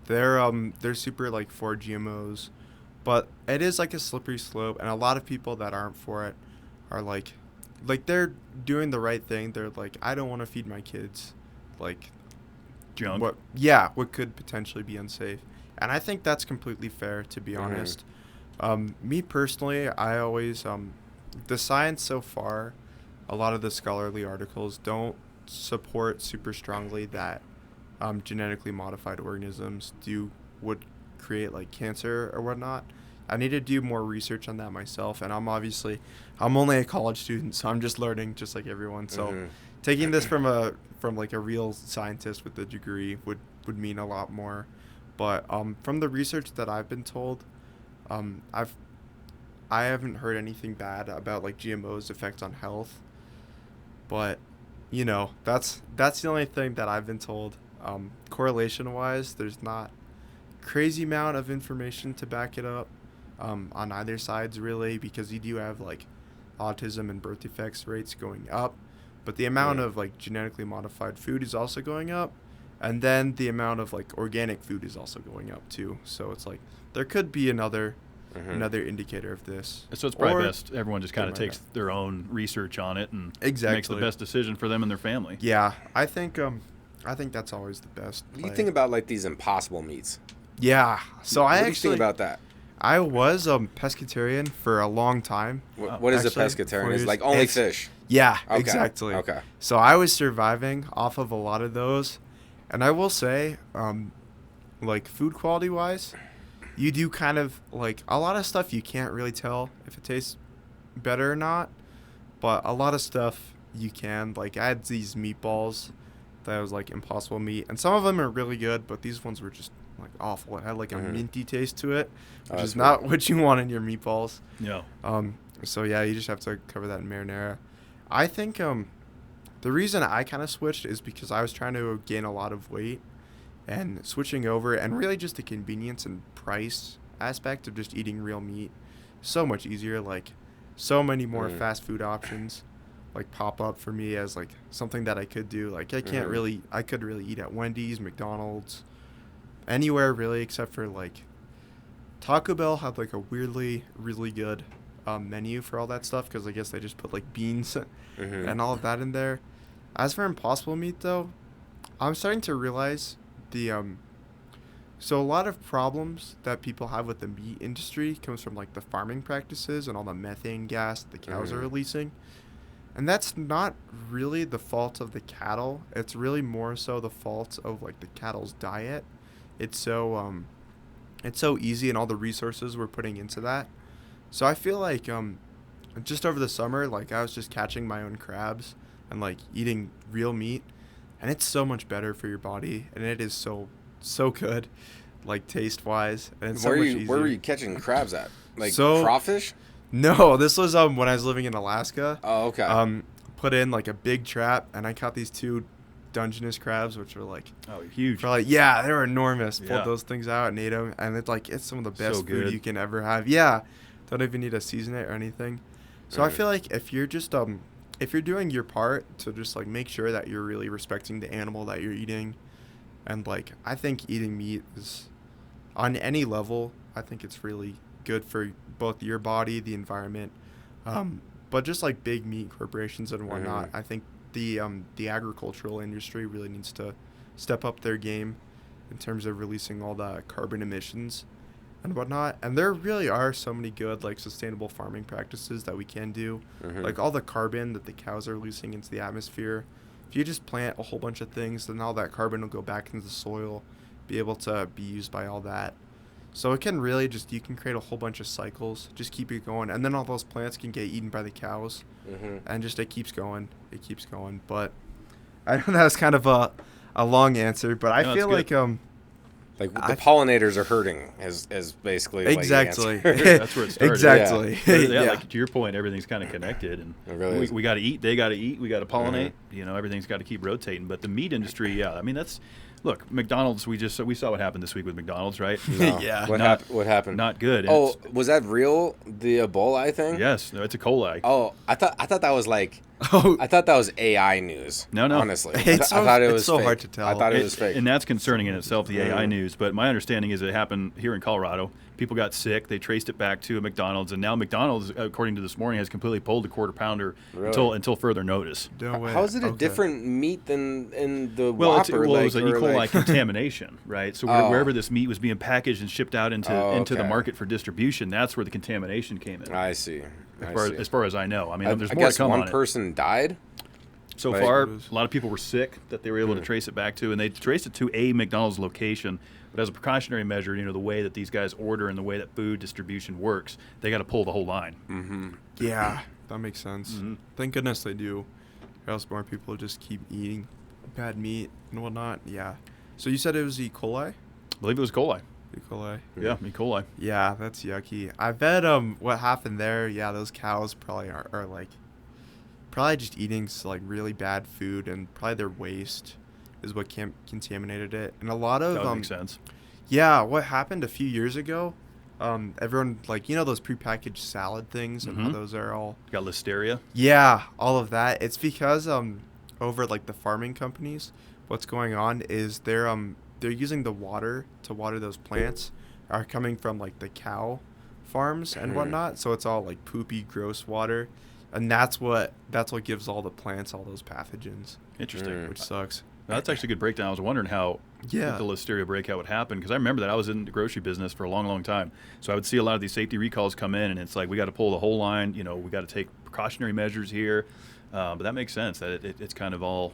they're super like for GMOs, but it is like a slippery slope, and a lot of people that aren't for it are like they're doing the right thing. They're like, I don't want to feed my kids like Junk. what could potentially be unsafe, and I think that's completely fair, to be honest. Me personally, I always the science so far, a lot of the scholarly articles don't support super strongly that genetically modified organisms would create like cancer or whatnot. I need to do more research on that myself, and I'm only a college student, so I'm just learning just like everyone. So taking this from like a real scientist with a degree would mean a lot more. But from the research that I've been told, I haven't heard anything bad about like GMO's effect on health. But that's the only thing that I've been told. Correlation wise, there's not crazy amount of information to back it up on either sides really, because you do have like autism and birth defects rates going up, but the amount of like genetically modified food is also going up, and then the amount of like organic food is also going up too. So it's like there could be another indicator of this. So it's probably best everyone just kind of takes their own research on it and makes the best decision for them and their family. Yeah, I think that's always the best. What do you think about like these impossible meats? Yeah, so what do you think about that? I was pescatarian for a long time. What is a pescatarian? It's like only fish. Yeah, okay. Exactly. Okay. So I was surviving off of a lot of those, and I will say, like food quality wise, you do kind of like a lot of stuff you can't really tell if it tastes better or not, but a lot of stuff you can. Like I had these meatballs that was like impossible meat, and some of them are really good, but these ones were just like awful. It had like a minty taste to it, which is not what you want in your meatballs. Yeah. So yeah, you just have to cover that in marinara. I think the reason I kind of switched is because I was trying to gain a lot of weight, and switching over, and really just the convenience and price aspect of just eating real meat, so much easier. Like so many more fast food options like pop up for me as like something that I could do. Like I could really eat at Wendy's, McDonald's, anywhere really, except for like Taco Bell had like a weirdly really good menu for all that stuff, because I guess they just put like beans and all of that in there. As for impossible meat though, I'm starting to realize so a lot of problems that people have with the meat industry comes from like the farming practices and all the methane gas the cows are releasing. And that's not really the fault of the cattle. It's really more so the fault of like the cattle's diet. It's so easy, and all the resources we're putting into that. So I feel like just over the summer, like I was just catching my own crabs and like eating real meat, and it's so much better for your body, and it is so good, like taste wise, and it's so much easier. Where were you catching crabs at? Like crawfish? No, this was when I was living in Alaska. Oh, okay. Put in like a big trap, and I caught these 2 Dungeness crabs, which were like huge. Probably, yeah, they were enormous. Yeah. Pulled those things out and ate them, and it's some of the best food good. you can ever have. Yeah, don't even need to season it or anything. So I feel like if you're just if you're doing your part to just like make sure that you're really respecting the animal that you're eating, and like I think eating meat is on any level, I think it's really good for both your body, the environment, but just like big meat corporations and whatnot. I think the agricultural industry really needs to step up their game in terms of releasing all the carbon emissions and whatnot. And there really are so many good like sustainable farming practices that we can do. Like all the carbon that the cows are releasing into the atmosphere, if you just plant a whole bunch of things, then all that carbon will go back into the soil, be able to be used by all that. So it can really you can create a whole bunch of cycles, just keep it going, and then all those plants can get eaten by the cows, and just it keeps going. But I know that was kind of a long answer, but I feel like Like the pollinators are hurting, is basically exactly. Like the answer. That's where it started. Exactly. Yeah. Like to your point, everything's kind of connected, and really we got to eat. They got to eat. We got to pollinate. You know, everything's got to keep rotating. But the meat industry, yeah, I mean that's. Look, McDonald's. We saw what happened this week with McDonald's, right? No. Yeah. What happened? Not good. Oh, was that real? The Ebola thing? Yes, no, it's a coli. Oh, I thought that was like. Oh, I thought that was AI news. No. Honestly, I thought it was so so hard to tell. I thought it was fake. And that's concerning in itself, the AI news. But my understanding is it happened here in Colorado. People got sick. They traced it back to a McDonald's, and now McDonald's, according to this morning, has completely pulled the quarter pounder until further notice. no way. How is it a different meat than in the Well, Whopper? it was an E. coli contamination, right? So wherever this meat was being packaged and shipped out into the market for distribution, that's where the contamination came in. I see. As far as I know. I mean, there's I more guess to come on one it. person died. So far, a lot of people were sick that they were able to trace it back to, and they traced it to a McDonald's location. But as a precautionary measure, you know, the way that these guys order and the way that food distribution works, they got to pull the whole line. Mm-hmm. Yeah, that makes sense. Thank goodness they do. Or else more people just keep eating bad meat and whatnot. Yeah. So you said it was E. coli? I believe it was coli. E. coli. Yeah, E. coli. Yeah, that's yucky. I bet what happened there, yeah, those cows probably are like probably just eating like really bad food, and probably their waste is what contaminated it. And a lot of That would make sense. yeah, what happened a few years ago, everyone, like, you know, those prepackaged salad things and how those are all Got listeria. yeah, all of that. It's because over like the farming companies, what's going on is they're using the water to water those plants are coming from like the cow farms and whatnot. So it's all like poopy, gross water, and that's what gives all the plants all those pathogens, Interesting. which sucks. Now, that's actually a good breakdown. I was wondering how the listeria breakout would happen, because I remember that I was in the grocery business for a long, long time. So I would see a lot of these safety recalls come in, and it's like we got to pull the whole line. You know, we got to take precautionary measures here. But that makes sense that it's kind of all,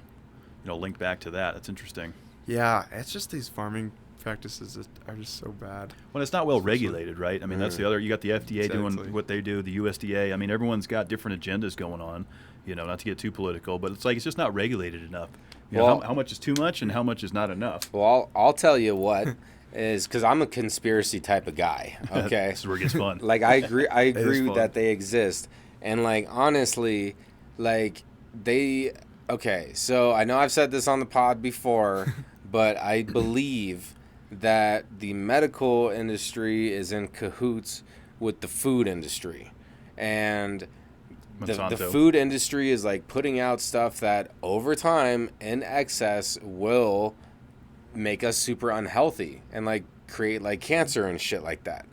you know, linked back to that. That's interesting. Yeah, it's just these farming practices that are just so bad. Well, it's not well regulated, right? I mean, that's the other. You got the FDA doing what they do, the USDA. I mean, everyone's got different agendas going on. You know, not to get too political, but it's like it's just not regulated enough. You know, how much is too much and how much is not enough? Well, I'll tell you what is, because I'm a conspiracy type of guy. Okay, This is where it gets fun. like I agree fun. that they exist, and like honestly, like they. Okay, so I know I've said this on the pod before, but I believe that the medical industry is in cahoots with the food industry, and the food industry is like putting out stuff that over time in excess will make us super unhealthy and like create like cancer and shit like that.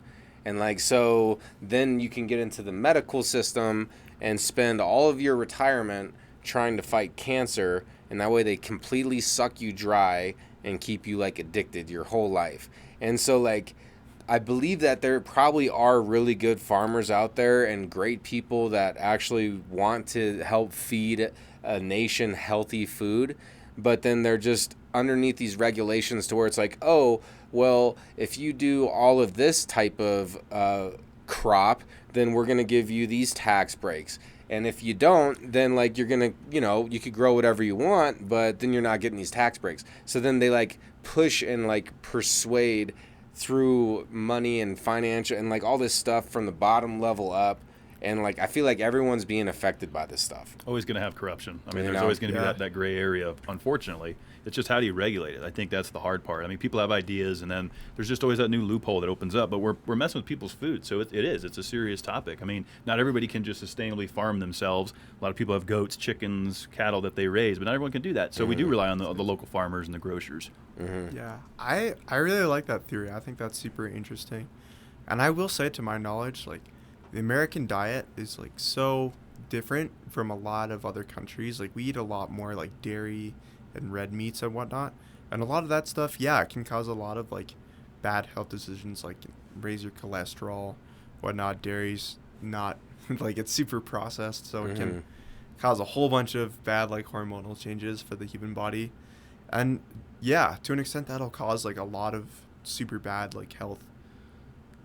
And like, so then you can get into the medical system and spend all of your retirement trying to fight cancer, and that way they completely suck you dry and keep you like addicted your whole life. And so like, I believe that there probably are really good farmers out there and great people that actually want to help feed a nation healthy food, but then they're just underneath these regulations to where it's like, oh, well, if you do all of this type of crop, then we're going to give you these tax breaks. And if you don't, then like you're going to, you know, you could grow whatever you want, but then you're not getting these tax breaks. So then they like push and like persuade through money and financial and like all this stuff from the bottom level up. And like I feel like everyone's being affected by this stuff. Always going to have corruption. I mean, You there's know? always going to be that gray area, unfortunately. It's just how do you regulate it? I think that's the hard part. I mean, people have ideas, and then there's just always that new loophole that opens up. But we're messing with people's food, so it's a serious topic. I mean, not everybody can just sustainably farm themselves. A lot of people have goats, chickens, cattle that they raise, but not everyone can do that. So we do rely on the local farmers and the grocers. Yeah, I really like that theory. I think that's super interesting. And I will say, to my knowledge, like, the American diet is like so different from a lot of other countries. Like, we eat a lot more like dairy and red meats and whatnot, and a lot of that stuff, yeah, it can cause a lot of like bad health decisions, like raise your cholesterol, whatnot. Dairy's not like, it's super processed, so it can cause a whole bunch of bad like hormonal changes for the human body. And yeah, to an extent that'll cause like a lot of super bad like health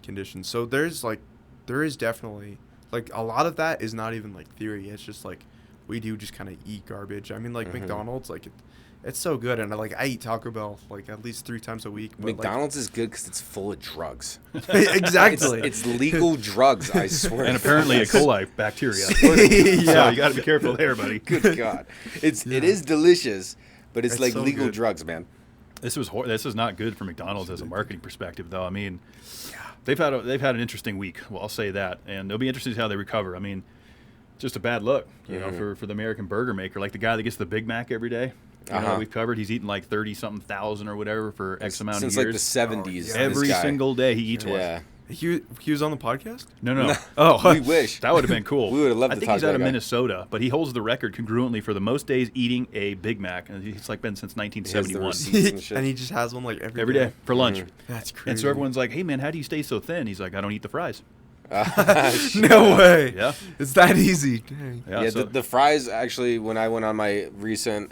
conditions. So there is definitely like a lot of that is not even like theory. It's just like we do just kind of eat garbage. I mean, like McDonald's, like It's so good, and I eat Taco Bell like at least 3 times a week. But McDonald's is good because it's full of drugs. Exactly. It's legal drugs, I swear. And apparently E. coli bacteria. Yeah. So you got to be careful there, buddy. Good God, it is delicious, but it's like so legal good. drugs, man. This is not good for McDonald's as a marketing perspective, though. I mean, they've had an interesting week. Well, I'll say that, and it'll be interesting to see how they recover. I mean, just a bad look, you know, for the American burger maker, like the guy that gets the Big Mac every day. You know, we've covered. He's eating like 30-something thousand or whatever for X amount of years. Since like the 70s. Every single day he eats one. Yeah. He was on the podcast? No. Oh, We wish. That would have been cool. We would have loved I to think talk he's to out that of guy. Minnesota, but he holds the record congruently for the most days eating a Big Mac, and he's like been since He has the 1971. receipts and shit. and he just has one like Every day for lunch. That's crazy. And so everyone's like, "Hey man, how do you stay so thin?" He's like, "I don't eat the fries." No way. Yeah. It's that easy. Dang. Yeah, so- the fries actually. When I went on my recent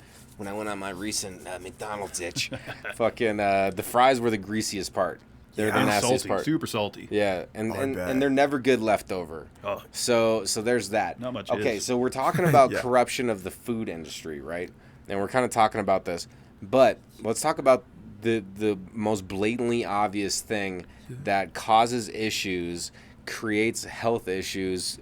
McDonald's itch, fucking the fries were the greasiest part. They're the nastiest salty, part. super salty. Yeah, and bet. they're never good leftover. Oh. So there's that. Not much Okay, is. so we're talking about Yeah. corruption of the food industry, right? And we're kind of talking about this, but let's talk about the most blatantly obvious thing that causes issues, creates health issues,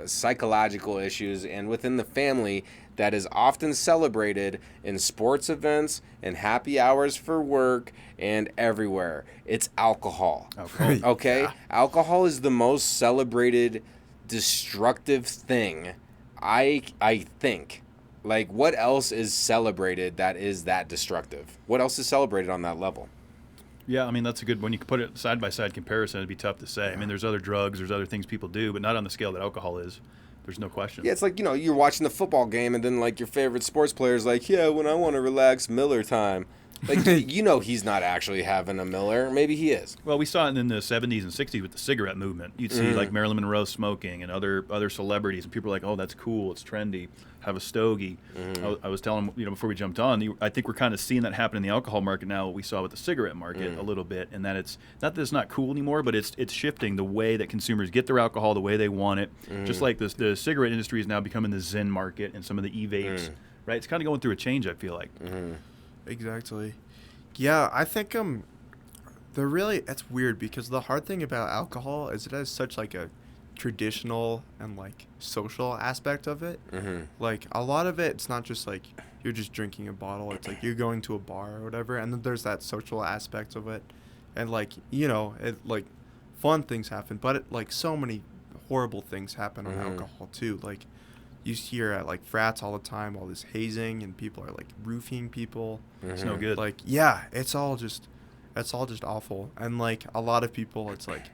psychological issues, and within the family that is often celebrated in sports events and happy hours for work and everywhere. It's alcohol. Okay? Alcohol is the most celebrated destructive thing, I think. Like, what else is celebrated that is that destructive? What else is celebrated on that level? Yeah, I mean, that's a good, when you put it side-by-side comparison, it'd be tough to say. I mean, there's other drugs, there's other things people do, but not on the scale that alcohol is. There's no question. Yeah, it's like, you're watching the football game and then, like, your favorite sports player's like, yeah, when I want to relax, Miller time. Like, he's not actually having a Miller. Maybe he is. Well, we saw it in the 70s and 60s with the cigarette movement. You'd see, like, Marilyn Monroe smoking and other celebrities, and people were like, oh, that's cool, it's trendy, have a stogie. I was telling him, before we jumped on, I think we're kind of seeing that happen in the alcohol market now, what we saw with the cigarette market a little bit, and that it's not that it's not cool anymore, but it's shifting the way that consumers get their alcohol, the way they want it. Just like the cigarette industry is now becoming the Zen market and some of the e-vapes, right? It's kind of going through a change, I feel like. Exactly. Yeah, I think it's weird because the hard thing about alcohol is it has such like a traditional and like social aspect of it. Like a lot of it's not just like you're just drinking a bottle, it's like you're going to a bar or whatever, and then there's that social aspect of it, and like it like fun things happen, but like so many horrible things happen on alcohol too. Like you hear at like frats all the time, all this hazing, and people are like roofing people. It's no good. Like, yeah, it's all just awful. And like a lot of people, it's like,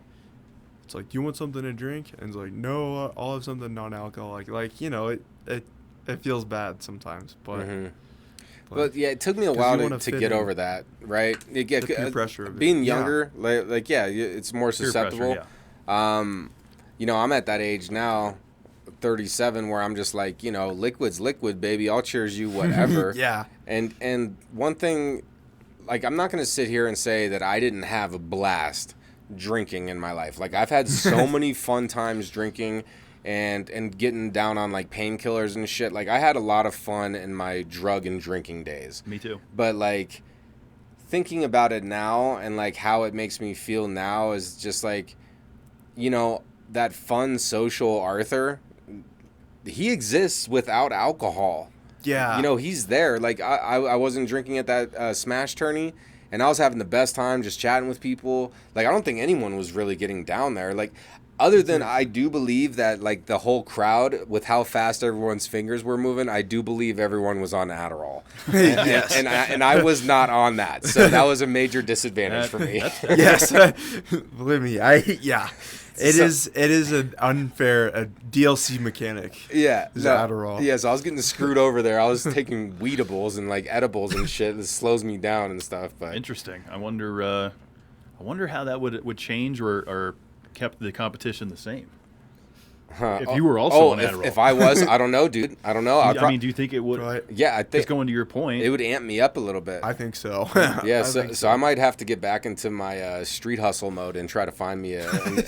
do you want something to drink? And it's like, no, I'll have something non-alcoholic. Like, it feels bad sometimes, but. But yeah, it took me a 'cause while you wanna to fit get in. over that, right? You get The peer pressure of it. being Yeah. younger, like it's more Peer susceptible. pressure, yeah. I'm at that age now, 37, where I'm just like, liquid's liquid, baby. I'll cheers you whatever. Yeah. And one thing, like, I'm not gonna sit here and say that I didn't have a blast drinking in my life. Like, I've had so many fun times drinking and getting down on like painkillers and shit. Like, I had a lot of fun in my drug and drinking days. Me too. But like thinking about it now and like how it makes me feel now is just like, that fun social Arthur, he exists without alcohol. Yeah. He's there. Like I wasn't drinking at that Smash tourney, and I was having the best time just chatting with people. Like, I don't think anyone was really getting down there. Like, other than I do believe that like the whole crowd, with how fast everyone's fingers were moving, I do believe everyone was on Adderall. Yes. And I was not on that. So that was a major disadvantage for me. Yes. Believe me, It is an unfair DLC mechanic. Yeah. Is Adderall. Yeah, so I was getting screwed over there. I was taking weedables and like edibles and shit. This slows me down and stuff. But Interesting. I wonder how that would change or kept the competition the same. If you were also on Adderall. if I was, I don't know, dude. I don't know. I mean, do you think it would? Right. Yeah, I think Just going to your point, it would amp me up a little bit. I think so. Yeah, I so think I might have to get back into my street hustle mode and try to find me a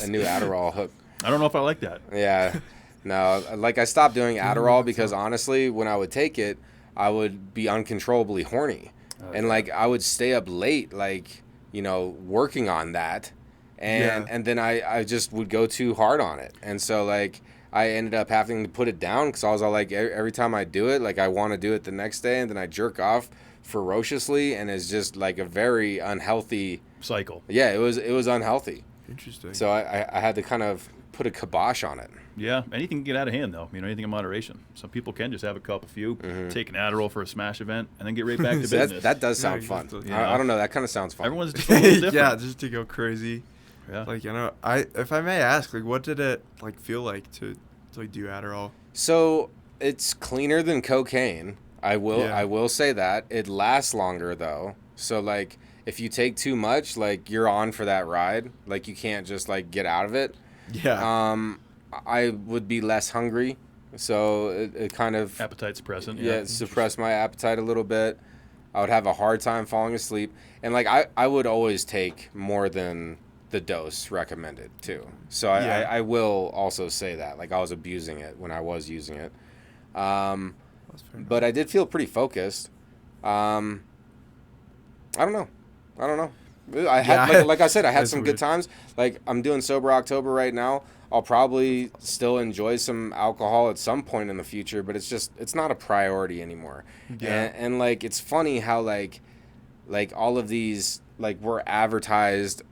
new Adderall hook. I don't know if I like that. Yeah, no, like I stopped doing Adderall because honestly, when I would take it, I would be uncontrollably horny. And like I would stay up late, like, you know, working on that. And then I just would go too hard on it. And so like I ended up having to put it down because I was all like, every time I do it, like I want to do it the next day, and then I jerk off ferociously, and it's just like a very unhealthy cycle. Yeah, it was unhealthy. Interesting. So I had to kind of put a kibosh on it. Yeah, anything can get out of hand, though. You know, anything in moderation. Some people can just have a cup, a few, take an Adderall for a smash event, and then get right back to business. That does sound fun. I don't know. That kind of sounds fun. Everyone's just a little different. Yeah, just to go crazy. Yeah. Like, you know, if I may ask, like, what did it like feel like to like do Adderall? So it's cleaner than cocaine. I will say that. It lasts longer though. So like if you take too much, like you're on for that ride. Like you can't just like get out of it. Yeah. I would be less hungry. So it kind of Appetite suppressant. Yeah, suppress my appetite a little bit. I would have a hard time falling asleep. And like I would always take more than the dose recommended too. So I will also say that. Like I was abusing it when I was using it. But I did feel pretty focused. I don't know. I had like I said, I had some good times. Like I'm doing sober October right now. I'll probably still enjoy some alcohol at some point in the future, but it's not a priority anymore. Yeah. And like it's funny how like all of these like we're advertised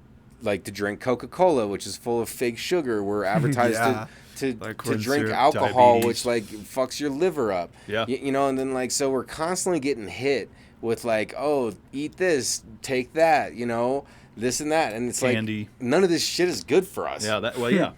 like to drink Coca-Cola, which is full of fake sugar. We're advertised to drink syrup, alcohol, diabetes. which like fucks your liver up. Yeah. You know, and then like so we're constantly getting hit with like, oh, eat this, take that, you know, this and that, and it's Candy. like none of this shit is good for us. Yeah.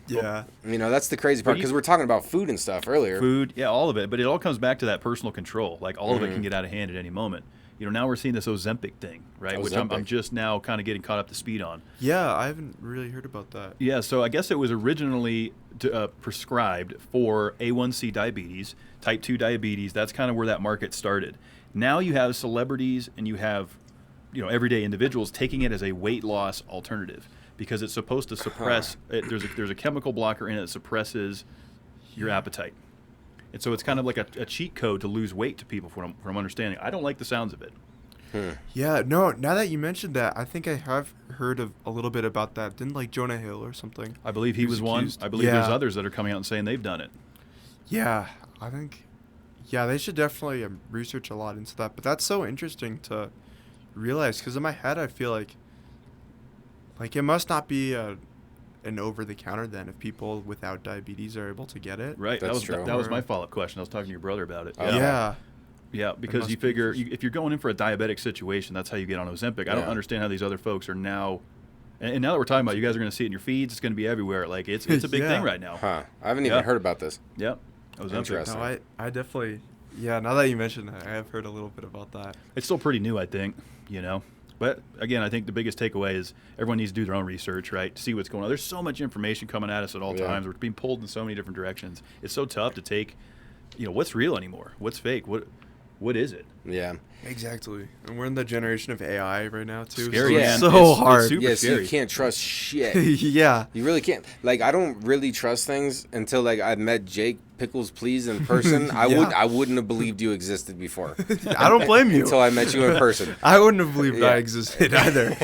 Yeah. You know, that's the crazy part because we're talking about food and stuff earlier. Food, yeah, all of it. But it all comes back to that personal control. Like all of it can get out of hand at any moment. You know, now we're seeing this Ozempic thing, right? Which I'm just now kind of getting caught up to speed on. Yeah, I haven't really heard about that. Yeah, so I guess it was originally prescribed for A1C diabetes, type 2 diabetes. That's kind of where that market started. Now you have celebrities and you have, you know, everyday individuals taking it as a weight loss alternative because it's supposed to suppress. There's a chemical blocker in it that suppresses your appetite. And so it's kind of like a cheat code to lose weight to people from understanding. I don't like the sounds of it. Yeah, no, now that you mentioned that, I think I have heard of a little bit about that. Didn't like Jonah Hill or something? I believe he was one. accused. I believe there's others that are coming out and saying they've done it. Yeah, I think, yeah, they should definitely research a lot into that. But that's so interesting to realize because in my head, I feel like it must not be an over-the-counter then if people without diabetes are able to get it. Right. That's that true. That was my follow-up question. I was talking to your brother about it. Yeah. Yeah, because you figure if you're going in for a diabetic situation, that's how you get on Ozempic. I don't understand how these other folks are now. And now that we're talking about it, you guys are going to see it in your feeds. It's going to be everywhere. Like it's a big thing right now. Huh. I haven't even heard about this. Yep. Ozempic. Interesting. No, I definitely, now that you mentioned that, I have heard a little bit about that. It's still pretty new, I think, you know. But again, I think the biggest takeaway is everyone needs to do their own research, right, to see what's going on. There's so much information coming at us at all times. We're being pulled in so many different directions. It's so tough to take, you know, what's real anymore? What's fake? What is it? Yeah. Exactly. And we're in the generation of AI right now, too. Scary, so man. it's so It's hard. super So scary. you can't trust shit. Yeah. You really can't. Like, I don't really trust things until like I met Jake Pickles Please in person. I wouldn't have believed you existed before. I don't blame you. Until I met you in person. I wouldn't have believed I existed either.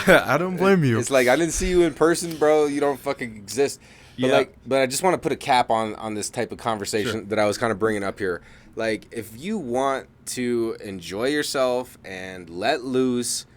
I don't blame you. It's like I didn't see you in person, bro. You don't fucking exist. But but I just want to put a cap on this type of conversation that I was kind of bringing up here. Like, if you want to enjoy yourself and let loose,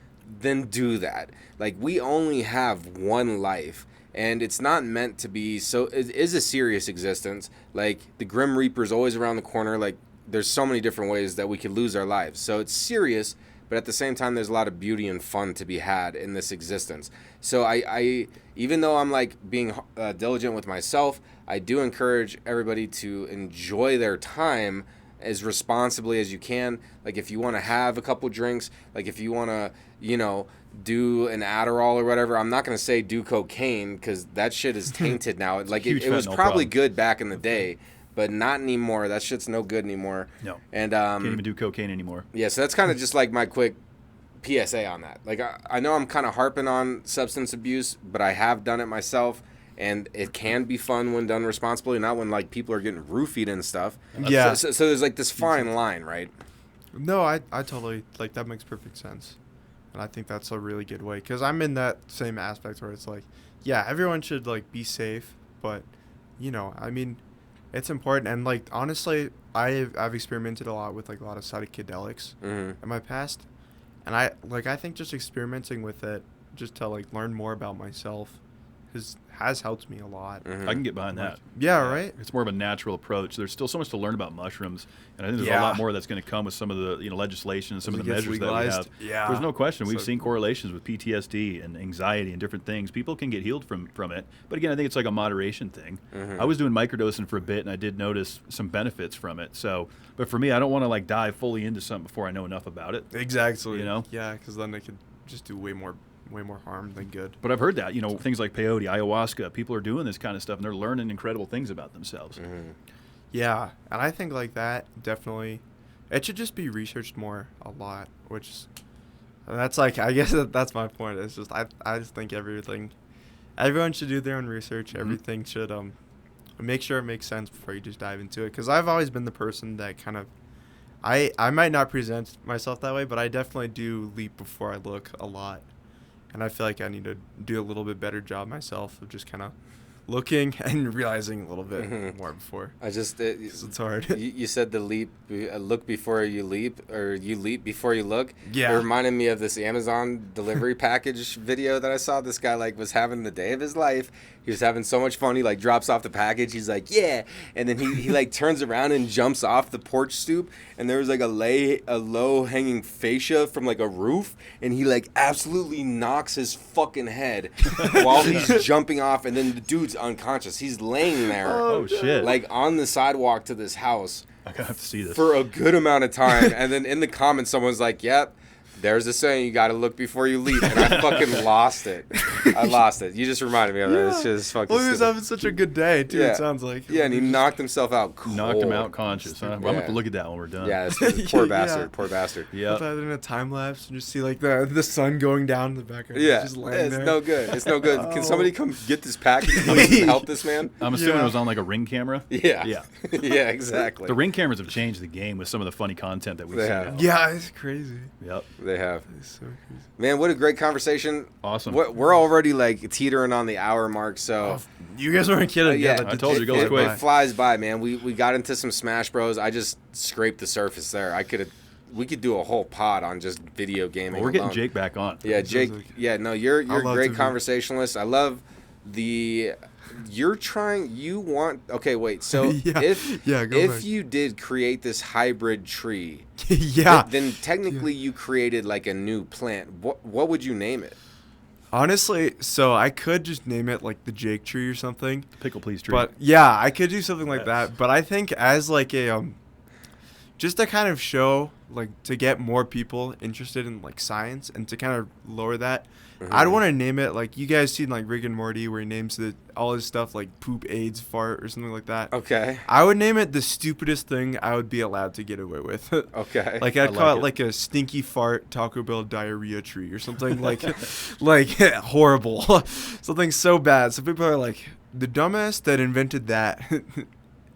then do that. Like, we only have one life, and it's not meant to be so. It is a serious existence. Like, the Grim Reaper's always around the corner. Like, there's so many different ways that we could lose our lives. So it's serious, but at the same time, there's a lot of beauty and fun to be had in this existence. So I even though I'm like being diligent with myself, I do encourage everybody to enjoy their time as responsibly as you can. Like, if you want to have a couple drinks, like if you want to, you know, do an Adderall or whatever, I'm not going to say do cocaine because that shit is tainted now. Like, it was probably good back in the day, but not anymore. That shit's no good anymore. No. And can't even do cocaine anymore. yeah, so that's kind of just like my quick PSA on that. Like, I know I'm kind of harping on substance abuse, but I have done it myself. And it can be fun when done responsibly, not when like people are getting roofied and stuff. Yeah. So there's like this fine line, right? No, I totally, like, that makes perfect sense. And I think that's a really good way. Because I'm in that same aspect where it's like, yeah, everyone should, like, be safe. But, you know, I mean, it's important. And, like, honestly, I've experimented a lot with, like, a lot of psychedelics in my past. And I think just experimenting with it just to, like, learn more about myself has helped me a lot. I can get behind that. Yeah, right? It's more of a natural approach. There's still so much to learn about mushrooms, and I think there's a lot more that's going to come with some of the legislation and some of the measures that we have. Yeah. There's no question. We've seen correlations with PTSD and anxiety and different things. People can get healed from it, but again, I think it's like a moderation thing. I was doing microdosing for a bit, and I did notice some benefits from it. So, but for me, I don't want to like dive fully into something before I know enough about it. Exactly. You know? Yeah, because then they could just do way more harm than good. But I've heard that, things like peyote, ayahuasca, people are doing this kind of stuff, and they're learning incredible things about themselves. Yeah, and I think like that definitely, it should just be researched more a lot, which that's like, I guess that's my point. It's just I just think everyone should do their own research. Everything should make sure it makes sense before you just dive into it. Because I've always been the person that kind of I might not present myself that way, but I definitely do leap before I look a lot. And I feel like I need to do a little bit better job myself of just kind of looking and realizing a little bit more before. It's hard. You said the look before you leap, or you leap before you look. Yeah. It reminded me of this Amazon delivery package video that I saw. This guy like was having the day of his life. He was having so much fun. He like drops off the package. He's like, yeah. And then he like turns around and jumps off the porch stoop. And there was like a low hanging fascia from like a roof. And he like absolutely knocks his fucking head while he's jumping off. And then the dude's unconscious. He's laying there. Oh shit. Like on the sidewalk to this house. I gotta have to see this. For a good amount of time. And then in the comments, someone's like, yep. There's a saying, you got to look before you leap. And I fucking lost it. I lost it. You just reminded me of that. It's just fucking Well, he was having such a good day, too, it sounds like. Yeah, and he knocked himself out cold. Knocked him out conscious. Huh? Well, I'm going to have to look at that when we're done. Yeah, poor bastard. Poor bastard. Yeah. Put that in a time lapse and just see like the sun going down in the background. Yeah, Just laying it's there. no good. It's no good. Can somebody come get this package please and help this man? I'm assuming it was on like a Ring camera. Yeah. Yeah. Yeah, exactly. The Ring cameras have changed the game with some of the funny content that we've They seen. have. now. Yeah, it's crazy. Yep. They have. It's so crazy. Man, what a great conversation. Awesome. We're already like teetering on the hour mark, so. You guys weren't kidding. Yeah, I told you, it goes quick. It flies by, man. We got into some Smash Bros. I just scraped the surface there. We could do a whole pod on just video gaming. Well, we're getting alone. Jake back on. Yeah, Jake. Yeah, no, you're a love great to be- conversationalist. I love the. You're trying. You want. Okay, wait. So Yeah. if Yeah, go if back. you did create this hybrid tree, Yeah. then technically you created like a new plant. What would you name it? Honestly, so I could just name it like the Jake tree or something. Pickle Please tree. But yeah, I could do something like that. But I think as like a just to kind of show like to get more people interested in like science and to kind of lower that, I'd want to name it like you guys seen like Rick and Morty where he names all his stuff like poop, AIDS, fart or something like that. Okay. I would name it the stupidest thing I would be allowed to get away with. Okay. Like I'd I call like it it. like a stinky fart Taco Bell diarrhea tree or something like like horrible. Something so bad. So people are like the dumbass that invented that.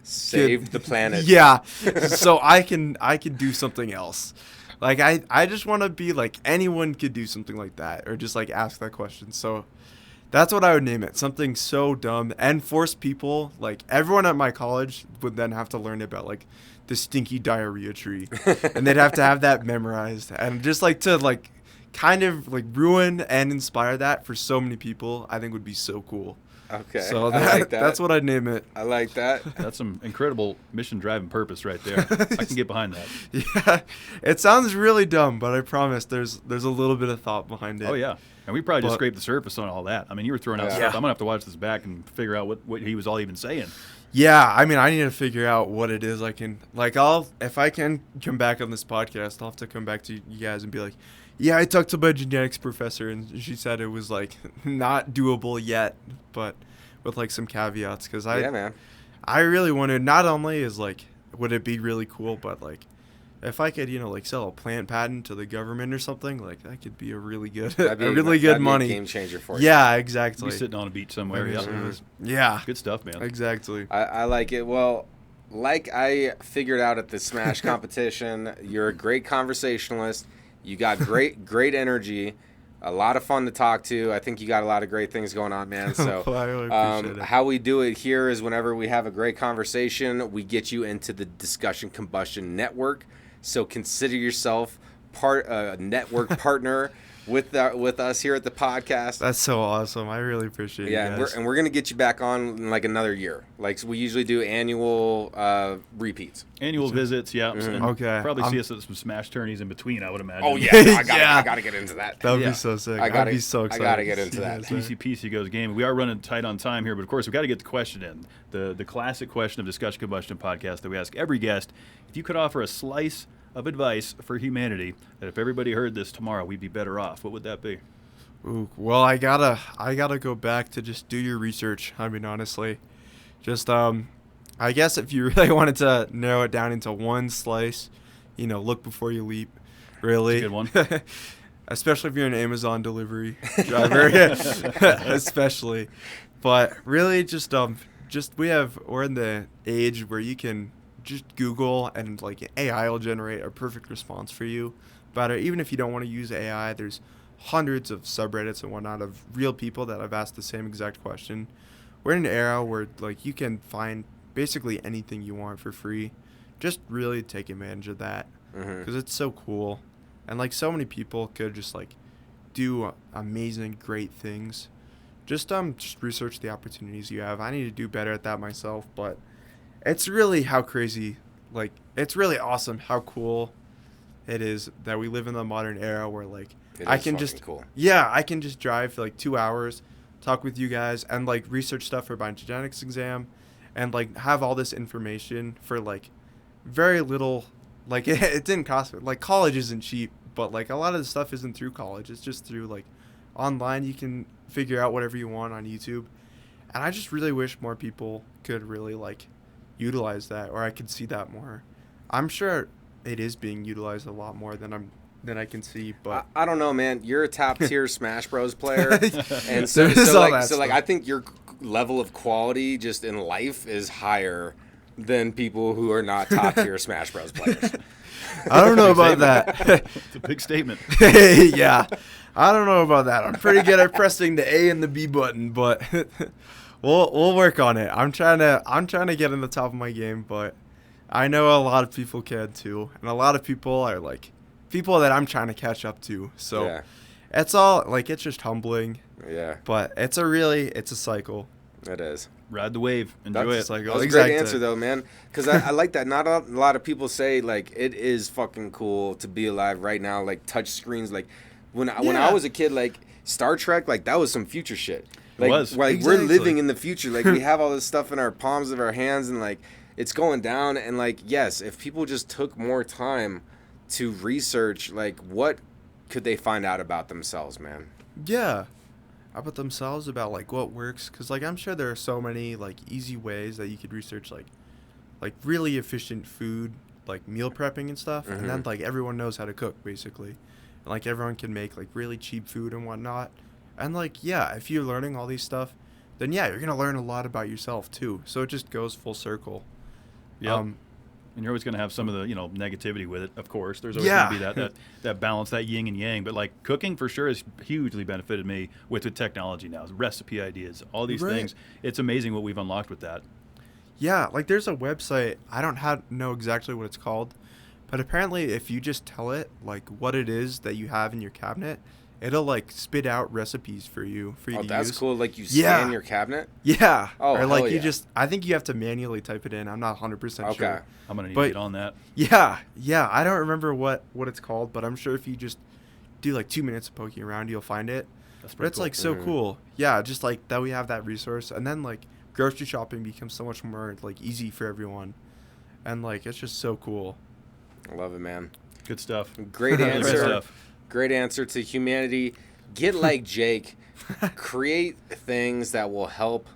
Save the planet. Yeah. So I can do something else. Like I just want to be like anyone could do something like that or just like ask that question. So that's what I would name it. Something so dumb and force people like everyone at my college would then have to learn about like the stinky diarrhea tree and they'd have to have that memorized and just like to like kind of like ruin and inspire that for so many people I think would be so cool. Okay. So I like that. that's what I'd name it. I like that. That's some incredible mission driving purpose right there. I can get behind that. Yeah, it sounds really dumb, but I promise there's a little bit of thought behind it. Oh yeah. And we probably just But- scraped the surface on all that. I mean, you were throwing out Yeah. stuff. I'm gonna have to watch this back and figure out what he was all even saying. Yeah, I mean, I need to figure out what it is I can like. If I can come back on this podcast, I'll have to come back to you guys and be like, yeah, I talked to my genetics professor and she said it was like not doable yet, but with like some caveats because Yeah, man. I really want to. Not only is like would it be really cool, but like if I could like sell a plant patent to the government or something, like that could be a really good That'd be really good that'd be money. a game changer for you. Yeah, exactly. Be sitting on a beach somewhere. Yeah. Yeah, Good stuff, man. exactly. I like it. Well, like I figured out at the Smash competition, you're a great conversationalist. You got great energy. A lot of fun to talk to. I think you got a lot of great things going on, man. So Well, I really appreciate it. how we do it here is whenever we have a great conversation, we get you into the Discussion Combustion Network. So consider yourself a network partner with us here at the podcast. That's so awesome. I really appreciate it. Yeah, we're gonna get you back on in like another year. Like we usually do annual repeats. Annual visits, yeah. And Okay. Probably see us at some Smash tourneys in between, I would imagine. Oh yeah, I gotta get into that. That would Yeah. be so sick. I'd be so excited. I gotta get to into see that. PC goes game. We are running tight on time here, but of course, we've got to get the question in. The classic question of Discussion Combustion podcast that we ask every guest. If you could offer a slice of advice for humanity that if everybody heard this tomorrow, we'd be better off, what would that be? Ooh, well, I gotta go back to just do your research. I mean, honestly, just I guess if you really wanted to narrow it down into one slice, look before you leap. Really, That's a good one. Especially if you're an Amazon delivery driver, especially. But really, just we're in the age where you can just Google and like AI will generate a perfect response for you about it. Even if you don't want to use AI, there's hundreds of subreddits and whatnot of real people that have asked the same exact question. We're in an era where like you can find basically anything you want for free. Just really take advantage of that because it's so cool, and like so many people could just like do amazing, great things. Just research the opportunities you have. I need to do better at that myself, but it's really how crazy, like it's really awesome how cool it is that we live in the modern era where like I can just I can just drive for like 2 hours, talk with you guys, and like research stuff for my genetics exam, and like have all this information for like very little. Like it didn't cost me. Like college isn't cheap, but like a lot of the stuff isn't through college. It's just through like online. You can figure out whatever you want on YouTube, and I just really wish more people could really like utilize that, or I could see that more. I'm sure it is being utilized a lot more than I can see, but I don't know, man. You're a top tier Smash Bros player, and I think your level of quality just in life is higher than people who are not top tier Smash Bros players. I don't know about that. It's a big statement. Yeah, I don't know about that. I'm pretty good at pressing the A and the B button, but we'll work on it. I'm trying to get in the top of my game, but I know a lot of people can too, and a lot of people are like people that I'm trying to catch up to. So it's all like it's just humbling. Yeah. But it's a cycle. It is. Ride the wave. Enjoy it. That was a great answer, though, man. Because I like that. Not a lot of people say, like, it is fucking cool to be alive right now. Like, touch screens. Like, when I was a kid, like, Star Trek, like, that was some future shit. Like, it was. Like, we're living in the future. Like, we have all this stuff in our palms of our hands, and, like, it's going down. And, like, yes, if people just took more time to research, like, what could they find out about themselves, man? Yeah. About themselves, about like what works, because like I'm sure there are so many like easy ways that you could research like really efficient food, like meal prepping and stuff, and then like everyone knows how to cook basically, and like everyone can make like really cheap food and whatnot, and like if you're learning all these stuff, then you're gonna learn a lot about yourself too, so it just goes full circle. And you're always going to have some of the, negativity with it, of course. There's always going to be that balance, that yin and yang. But, like, cooking for sure has hugely benefited me with the technology now. Recipe ideas, all these things. It's amazing what we've unlocked with that. Yeah, like there's a website. I don't know exactly what it's called. But apparently if you just tell it, like, what it is that you have in your cabinet, it'll, like, spit out recipes for you to use. Oh, that's cool. Like, you scan your cabinet? Yeah. Oh, or, like, I think you have to manually type it in. I'm not 100% sure. I'm going to need to get on that. Yeah. I don't remember what it's called, but I'm sure if you just do, like, 2 minutes of poking around, you'll find it. But it's, like, so cool. Yeah, just, like, that we have that resource. And then, like, grocery shopping becomes so much more, like, easy for everyone. And, like, it's just so cool. I love it, man. Good stuff. Great answer. Great answer to humanity. Get like Jake. Create things that will help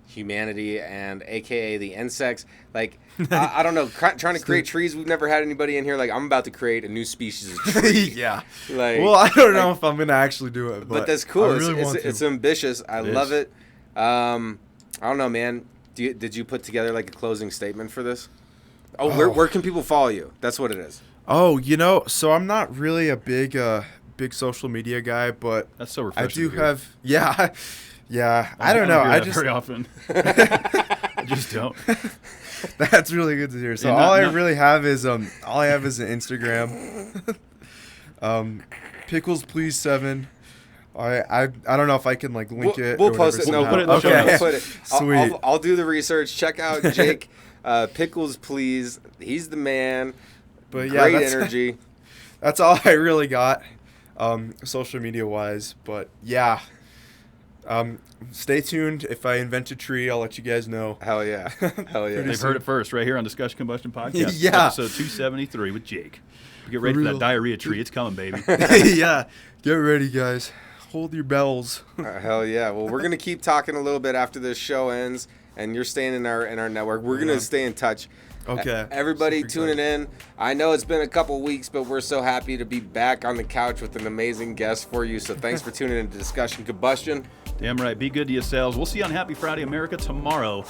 humanity and AKA the insects. Like, I don't know, trying to create trees. We've never had anybody in here. Like, I'm about to create a new species of tree. Yeah. Like, well, I don't know if I'm going to actually do it. But that's cool. Really it's ambitious. I love it. I don't know, man. Did you put together like a closing statement for this? Where can people follow you? That's what it is. Oh, so I'm not really a big social media guy, but That's so I refreshing. do have, yeah. I don't know. hear I that just very often. I just don't. That's really good to hear. So Yeah, all I not- really have is an Instagram. Pickles Please 7. I don't know if I can like link it. We'll or post it. whatever No, We'll put it in the show okay. notes. Put it. Sweet. I'll do the research. Check out Jake. Pickles Please. He's the man. But yeah, Great that's, energy. that's all I really got, social media wise. But yeah, stay tuned. If I invent a tree, I'll let you guys know. Hell yeah. Hell yeah. They've heard it first right here on Discussion Combustion Podcast. Yeah. Episode 273 with Jake. Get ready for real. that diarrhea tree. It's coming, baby. Yeah, get ready, guys. Hold your bells. Hell yeah. Well, we're gonna keep talking a little bit after this show ends, and you're staying in our network. We're gonna stay in touch. Okay. Everybody Super tuning in. I know it's been a couple weeks, but we're so happy to be back on the couch with an amazing guest for you. So thanks for tuning in to Discussion Combustion. Damn right. Be good to yourselves. We'll see you on Happy Friday America tomorrow.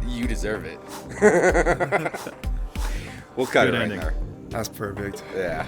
You deserve it. We'll cut Good it right ending. there. That's perfect. Yeah.